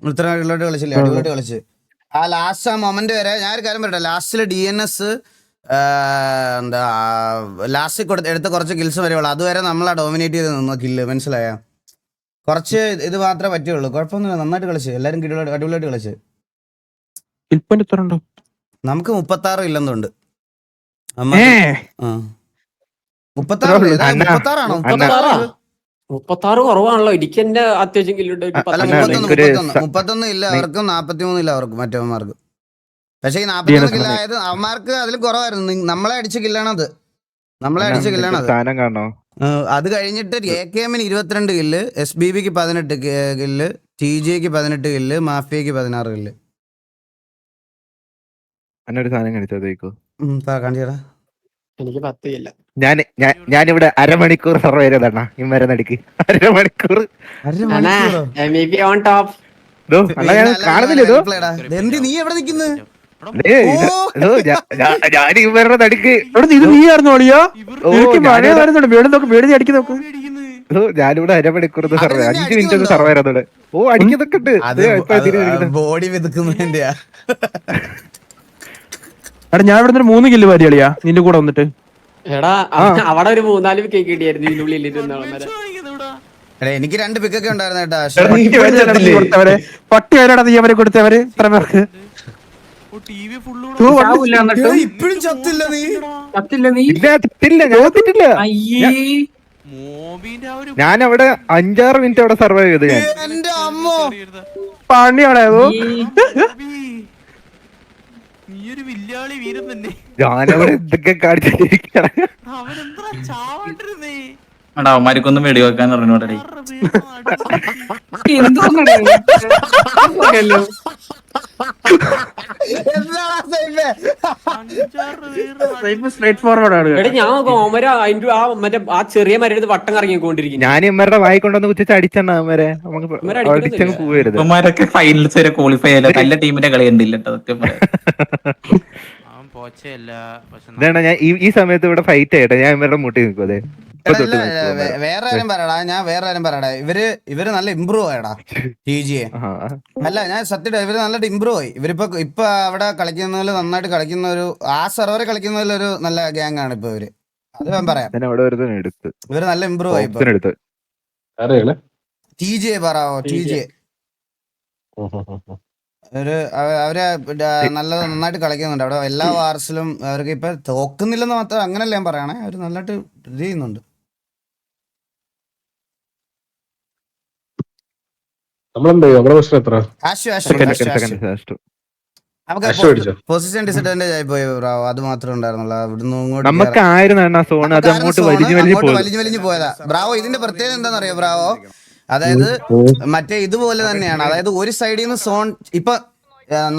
ഇത്ര കളിച്ചില്ലേ, അടിപൊളിയായിട്ട് കളിച്ച്. ആ ലാസ്റ്റ് ആ മൊമെന്റ് വരെ ഞാൻ ഒരു കാര്യം പറയട്ടെ. ലാസ്റ്റില് DNS ലാസ്റ്റ് എടുത്ത കുറച്ച് കിൽസ് വരെയുള്ളൂ. അതുവരെ നമ്മളാ ഡോമിനേറ്റ് ചെയ്ത് നിന്നു കില്ല്. മനസ്സിലായ? കുറച്ച് ഇത് മാത്രമേ പറ്റുള്ളൂ. കുഴപ്പമൊന്നുമില്ല, നന്നായിട്ട് കളിച്ച്. എല്ലാരും അടിപൊളിയായിട്ട് കളിച്ച്. നമുക്ക് 36 ഇല്ലെന്നുണ്ട്. 36 കുറവാണല്ലോ. എനിക്ക് എന്റെ അത്യാവശ്യം കില്ലുണ്ട്. 31 ഇല്ല അവർക്കും, 43 ഇല്ല അവർക്കും മറ്റവന്മാർക്ക്. പക്ഷെ ഈ 41 കില്ലായത് അവന്മാർക്ക് അതിൽ കുറവായിരുന്നു. നമ്മളെ അടിച്ച കില്ലാണത്. അത് കഴിഞ്ഞിട്ട് AKMന് 22 കില്ല്, SBBക്ക് 18 കില്ല്, TJക്ക് 18 കില്ല്, മാഫിയക്ക് 16 കില്ല്. കാണിച്ചടാ. എനിക്ക് 10 കില്ല. ഞാനിവിടെ അരമണിക്കൂർ സർവേ ചെയ്തണ്ണ ഈ മരുന്നടിക്ക്. അരമണിക്കൂർ കാണുന്നില്ല. നീ എവിടെ നിക്കുന്നു? ഞാൻ ഈ മരുന്ന് നടിക്ക്. ഞാനിവിടെ അരമണിക്കൂർ സർവേ, 5 മിനിറ്റ് സർവേ ചെയ്തോടെ. ഓ അടിക്കുന്നൊക്കെ ഉണ്ട്. ബോഡി വെതുക്കുന്നതിന്റെയാ. എടാ ഞാൻ ഇവിടെ 3 കില്ല് വാരി കളിയാ നിന്റെ കൂടെ വന്നിട്ട്. എടാ അവിടെ ഒരു 3-4 കേക്ക് കിട്ടിയായിരുന്നു ഇതിന്റെ ഉള്ളിൽ എനിക്ക് 2 പിക്കൊക്കെ ഉണ്ടായിരുന്നു കേട്ടാ. കൊടുത്തവരെ പട്ടി ആരാടാ നീ അവരെ കൊടുത്തവര് ഇത്ര പേർക്ക്? ഇപ്പഴും ചത്തില്ല നീ. ഞാൻ അവിടെ 5-6 മിനിറ്റ് അവിടെ സർവൈവ് ചെയ്ത്. ഞാൻ എന്റെ അമ്മോ പണിയാണോ ഞാനവിടെ എന്തൊക്കെ കാണിച്ചിരിക്കണ. അവന്മാർക്കൊന്നും വെടിവെക്കാൻ പറഞ്ഞോടേ. ഞാൻ ഓമര അതിന്റെ മറ്റേ ആ ചെറിയ മരത്ത് വട്ടം കറങ്ങിക്കൊണ്ടിരിക്കും. ഞാൻ ഇമ്മരുടെ വായിക്കൊണ്ടൊന്ന് കുത്തിച്ച് അടിച്ചെണ്ണ അവരെ അടിച്ചങ്ങ് പോവരുത്. ഇവന്മാരൊക്കെ ഫൈനൽസ് വരെ ക്വാളിഫൈ ആയാലും നല്ല ടീമിന്റെ കളി കണ്ടില്ല സത്യം പറയാം. ഇതാണ് ഞാൻ ഈ സമയത്ത് ഇവിടെ ഫൈറ്റ് ആയിട്ടെ ഞാൻ ഇവരുടെ മുട്ടി നിൽക്കും. അതെ വേറെ കാര്യം പറയടാ, ഞാൻ വേറെ കാര്യം പറയടാ. ഇവര് നല്ല ഇമ്പ്രൂവ് ആയടാ TGA. അല്ല ഞാൻ സത്യം ഇവര് നല്ലതായിട്ട് ഇമ്പ്രൂവ് ആയി. ഇപ്പൊ അവിടെ കളിക്കുന്നതിൽ നന്നായിട്ട് കളിക്കുന്ന ആ സെർവർ കളിക്കുന്നതിലൊരു നല്ല ഗ്യാങ് ആണ് ഇപ്പൊ ഇവര്. അത് ഞാൻ പറയാം. ഇവര് നല്ല ഇമ്പ്രൂവ് ആയി. TGA പറയാവോ? TGA അവര് നന്നായിട്ട് കളിക്കുന്നുണ്ട് അവിടെ. എല്ലാ വാർസിലും അവർക്ക് ഇപ്പൊ തോക്കുന്നില്ലെന്ന് മാത്രം അങ്ങനല്ല ഞാൻ പറയണേ. അവര് നന്നായിട്ട് ഇത് ചെയ്യുന്നുണ്ട്. പൊസിഷൻ ഡിസഡ്വാൻറ്റേജ് ആയി പോയി ബ്രോ. അത് മാത്രമേ ഉണ്ടായിരുന്നുള്ളൂ. അവിടുന്ന് നമുക്ക് വലിഞ്ഞു വലിഞ്ഞു പോയതാ ബ്രാവോ. ഇതിന്റെ പ്രത്യേകത എന്താണെന്നറിയോ ബ്രാവോ? അതായത് മറ്റേ ഇതുപോലെ തന്നെയാണ്. അതായത് ഒരു സൈഡിൽ നിന്ന് സോൺ ഇപ്പൊ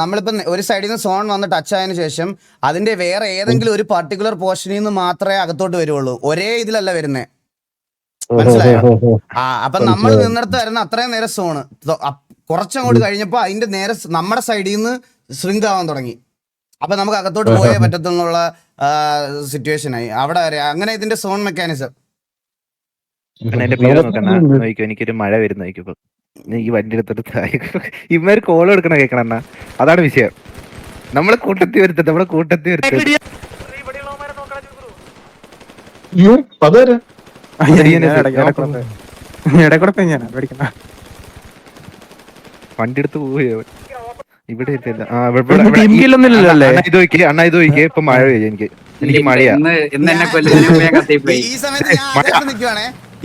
നമ്മളിപ്പോ ഒരു സൈഡിൽ നിന്ന് സോൺ വന്ന് ടച്ച് ആയതിനു ശേഷം അതിന്റെ വേറെ ഏതെങ്കിലും ഒരു പർട്ടിക്കുലർ പോർഷനിൽ നിന്ന് മാത്രമേ അകത്തോട്ട് വരുവുള്ളൂ. ഒരേ ഇതിലല്ല വരുന്നേ. മനസ്സിലായോ? അപ്പൊ നമ്മൾ നിന്നിടത്ത് വരുന്ന അത്രയും നേരം സോണ് കുറച്ചങ്ങോട്ട് കഴിഞ്ഞപ്പോ അതിന്റെ നേരെ നമ്മുടെ സൈഡിൽ നിന്ന് ശ്രിങ്ക് ആവാൻ തുടങ്ങി. അപ്പൊ നമുക്ക് അകത്തോട്ട് പോയേ പറ്റത്തുള്ള സിറ്റുവേഷൻ ആയി അവിടെ വരെ. അങ്ങനെ ഇതിന്റെ സോൺ മെക്കാനിസം. എനിക്കൊരു മഴ വരുന്ന ഈ വണ്ടി എടുത്തിട്ട് ഇവര് കോൾ എടുക്കണ കേൾക്കണം. അതാണ് വിഷയം. നമ്മളെ കൂട്ടത്തി വരുത്തത് വണ്ടി എടുത്ത് പോവുകയോ ഇവിടെ അണ്ണ ഇത് നോക്കിയേ. ഇപ്പൊ മഴ പെയ്യും. എനിക്ക് മഴയാ.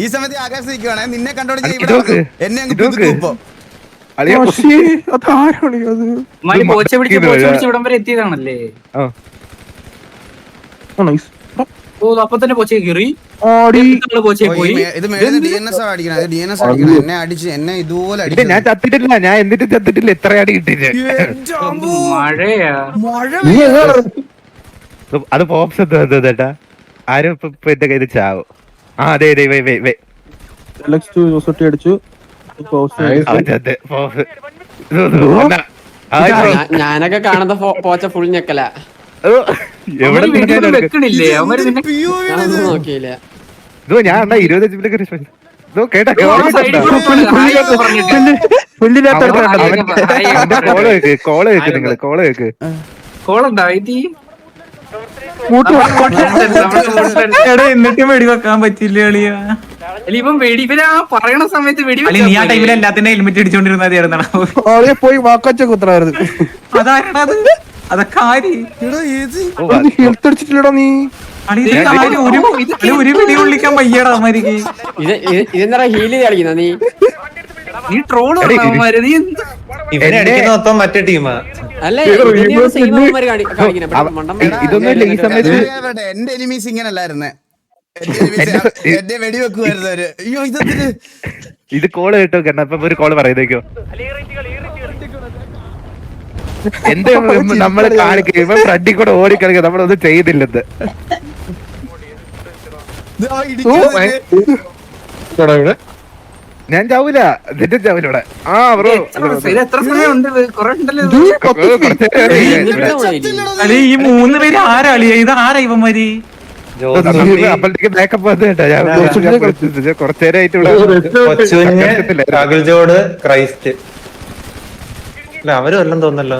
ഈ സമയത്ത് ആകാശ് നിൽക്കുവാണേ. നിന്നെ കണ്ടോണ്ട് എന്നെ എത്തിയതാണല്ലേ. അപ്പൊ തന്നെ എന്നെ അടിച്ച് എന്നെ ഇതുപോലെ ഞാൻ ചത്തിട്ടില്ല. ഞാൻ എന്നിട്ട് ചത്തിട്ടില്ല. എത്ര അടി കിട്ടില്ല. അത് പോപ്സ് ചേട്ടാ. ആരും ഇപ്പൊ എന്റെ കയ്യിൽ ചാവും. അതെ അടിച്ചു. ഞാനൊക്കെ കാണുന്ന പോച്ച ഫുൾ ഞെക്കല. എവിടെ നോക്കിയില്ല. ഞാൻ 25 കേട്ടാ. കോള് കേക്ക് നിങ്ങള് എന്നിട്ടും വെടിവെക്കാൻ പറ്റില്ല. ഇവൻ പറയണ സമയത്ത് നീ ആ ടൈമിൽ എല്ലാത്തിന്റെ ഹെൽമെറ്റ് അടിച്ചോണ്ടിരുന്ന പോയി വാക്കച്ച കുത്തറായിരുന്നു. അതൊക്കെ ഹെൽത്ത് അടിച്ചിട്ടില്ലടാ നീ. ഒരു വെടി കൊള്ളിക്കാൻ വയ്യടാ അവന്മാർക്ക്. ഇതെന്താ ഹീല് കളിക്കുന്ന നീ ട്രോള് നീ മൊത്തം മറ്റേ ടീമാ. അല്ല ഇതൊന്നുമില്ല. ഈ സമയത്ത് എന്റെ എനിമീസ് ഇങ്ങനല്ലായിരുന്നേ. എന്റെ വെടിവെക്കുമായിരുന്നു അവര്. അയ്യോ ഇത് കോള് കേട്ടോ. കാരണം ഇപ്പൊ ഒരു കോള് പറയുന്നേക്കോ. എന്ത് നമ്മള് കാണിക്കും. ഇവൻ ഫ്രണ്ടിൽ കൂടെ ഓടിക്കളിക്കുക. നമ്മളൊന്നും ചെയ്യുന്നില്ലെന്ന്. ഞാൻ ചാവൂല. നിന്റെ ചാവൂലൂടെ. ഈ 3 പേര് ആരാളിയാ? ഇത് ആരാ ഇവന്മാര്? അപ്പോഴത്തേക്ക് ബാക്കപ്പ് വന്നു കേട്ടാ. ഞാൻ കുറച്ചേരായിട്ട് രാഹുൽജോട് ക്രൈസ്റ്റ് അവരും എല്ലാം തോന്നല്ലോ.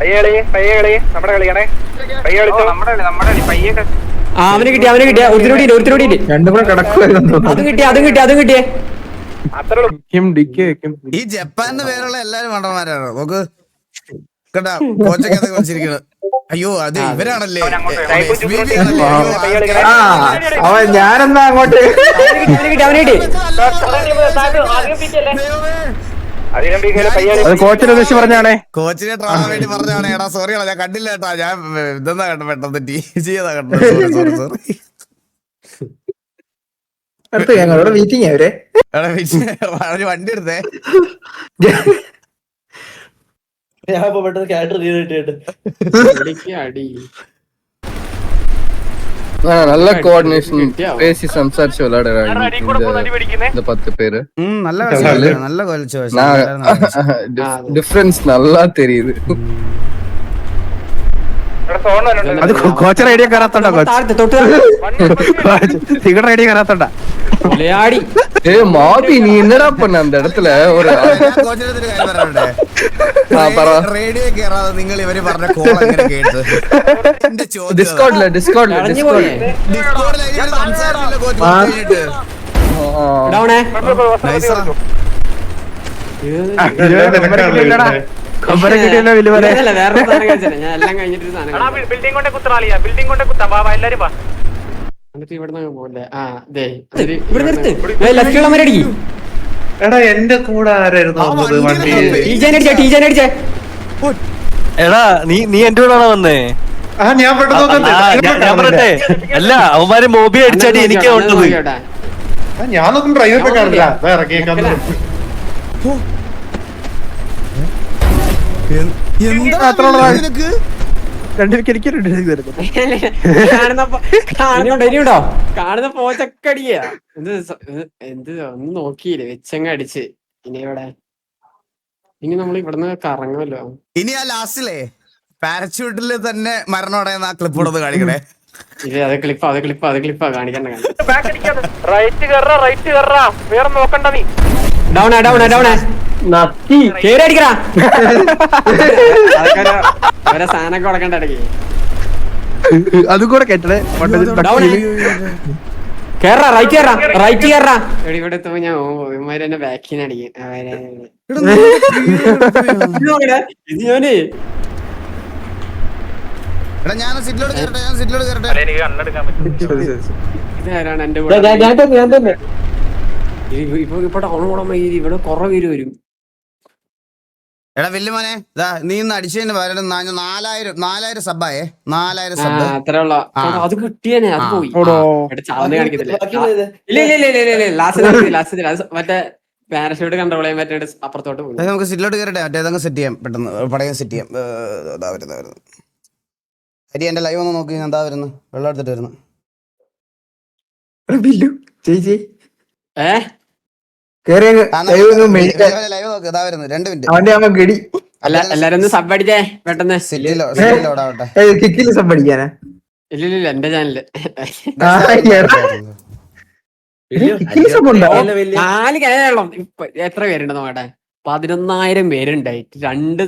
പയ്യെ കളി നമ്മുടെ കളിയാണേ. പയ്യെ കളിച്ചോ. അവന് കിട്ടിയ ഒരുത്തിനോടി രണ്ടും കൂടെ കിടക്കുമായിരുന്നു അതും കിട്ടിയേ അത്രേ ഉള്ളൂ. ഈ ജപ്പാന്ന് പേരുള്ള എല്ലാരും മണ്ടന്മാരാണ്. നോക്ക് കേട്ടാ കോച്ചൊക്കെ വിളിച്ചിരിക്കുന്നത്. അയ്യോ അത് ഇവരാണല്ലേ SBB ആണല്ലേ? അയ്യോ, അവൻ ഞാനെന്നാ അങ്ങോട്ട് അധികം പീക്കല് പയ്യെ കളി. അത് കോച്ചിനെ ഉദ്ദേശിച്ച് പറഞ്ഞാണേ. കോച്ചിനെ ട്രോളാൻ വേണ്ടി പറഞ്ഞാണ്. എടാ സോറി ഞാൻ കണ്ടില്ല കേട്ടാ. ഞാൻ ഇതെന്നാ കണ്ടു പെട്ടെന്ന് ചെയ്താ കണ്ടത്. സോറി അടുത്ത് ഞങ്ങളോട് മീറ്റിംഗ് അവരെ ഒരു വണ്ടി എടുത്തേ. നല്ല കോർഡിനേഷൻ பேசி സംസാരിച്ച് വിளையாடுறாங்க இந்த 10 பேரு. നല്ല കളിച്ചു നല്ല കളിച്ചു. டிஃபரன்ஸ் நல்லா தெரியுது. അത് കോച്ചർ ഐഡിയ കയറാത്തോണ്ടാ നിങ്ങളുടെ ഐഡിയ കയറാത്തോണ്ടാ. மாபி நீ என்னடா பண்ண அந்த இடத்துல ஒரு കോച്ചിനൊരു കാര്യം പറയണ്ടേ? റേഡിയോ കയറാതെ നിങ്ങൾ ഇവര് പറഞ്ഞ കോൾ അങ്ങനെ കേട്ടു. എന്റെ ചോദ്യം டிஸ்கார்ட்ல ഡിസ്കോർഡിൽ സംസാരിച്ചില്ല കോച്ച് കഴിഞ്ഞിട്ട്. നൈസാ. കൊമ്പനെ കിട്ടിയല്ലോ വലിയ പോലെ. ബിൽഡിംഗ് കൊണ്ട് കുത്തറാളിയാ, ബിൽഡിംഗ് കൊണ്ട് കുത്താം. വാ എല്ലാരും വാ. എടാ എന്റെ കൂടെ ആരായിരുന്നു വണ്ടി? എടാ നീ എന്റെ കൂടെ വന്നേ. ഞാൻ ഞാൻ പറട്ടെ അല്ല അവന്മാര് മോബി അടിച്ചാടി എനിക്ക് ഉണ്ടത്. ഞാനൊന്നും ഡ്രൈവറിന്റെ കാറില്ല ഇറക്കിയേക്കാൻ. നിനക്ക് കാണുന്ന പോച്ചക്കടിയാ. എന്ത് ഒന്നും നോക്കിയില്ലേ, വെച്ചങ്ങ് അടിച്ച്. ഇനി നമ്മൾ ഇവിടുന്ന് കറങ്ങുമല്ലോ. ഇനി ആ ലാസ്റ്റിലെ പാരച്യൂട്ടില് തന്നെ മരണം അടയുന്ന ആ ക്ലിപ്പോടൊന്ന് കാണിക്കണേ. അത് ക്ലിപ്പാ കാണിക്കണ്ട. റൈറ്റ് കയറാ വേറെ നോക്കണ്ട നീ. ഡൗണാ കേറി അടിക്കടാ. അവരെ സാധനമൊക്കെ കൊടുക്കണ്ട ഇടയ്ക്ക്. അതും കൂടെ കേട്ടേ. കേറാ റൈറ്റ് കേറാ. ഇവിടെ എത്തുമ്പോ ഞാൻ ഇവന്മാര് എന്നെ ബാക്കിന്ന് അടിക്കും. ഇത് ഞാനേ എടാ ഞാൻ സിറ്റിലോട് കയറട്ടെ. എനിക്ക് കണ്ണെടുക്കാൻ പറ്റും. ഇതാരാണ് എന്റെ കൂടെ? ഇപ്പൊ ടൗൺ പോണം. ഇവിടെ കൊറേ പേര് വരും. എടാ വല്യമോനെ നീ ഇന്ന് അടിച്ചതിന് പകരം 4000 സബ്ബായേ. 4000 സബ് അത്രേ ഉള്ള. അത് കിട്ടിയേനെ, അത് പോയി. ചാവുന്ന കാണിക്കത്തില്ല. ലാസ്റ്റ് മറ്റേ പാരഷൂട്ട് കൺട്രോൾ ചെയ്യാൻ പറ്റേ അപ്പുറത്തോട്ട് പോയി. നമുക്ക് സിറ്റിലോട്ട് കയറട്ടെ. മറ്റേതങ്ങ് സെറ്റ് ചെയ്യാം, പെട്ടെന്ന് പടയം സെറ്റ് ചെയ്യാം. ഇതാ വരുന്നു ഹരി. എന്റെ ലൈവ് ഒന്ന് നോക്കി. ഞാൻ എന്താ വരുന്നു, വെള്ളം എടുത്തിട്ട് വരുന്നു. ലൈവ് നോക്ക്. ഇതാ വരുന്നു. 2 മിനിറ്റ്. എല്ലാരും സബ് അടിച്ചേ പെട്ടെന്ന്. സിറ്റിലോടാവട്ടെ. സബ് അടിക്കാനാ? ഇല്ല എന്റെ ചാനല് 4 എത്ര പേരുണ്ട് നോക്കട്ടെ. 11,000 പേരുണ്ടായിട്ട് 2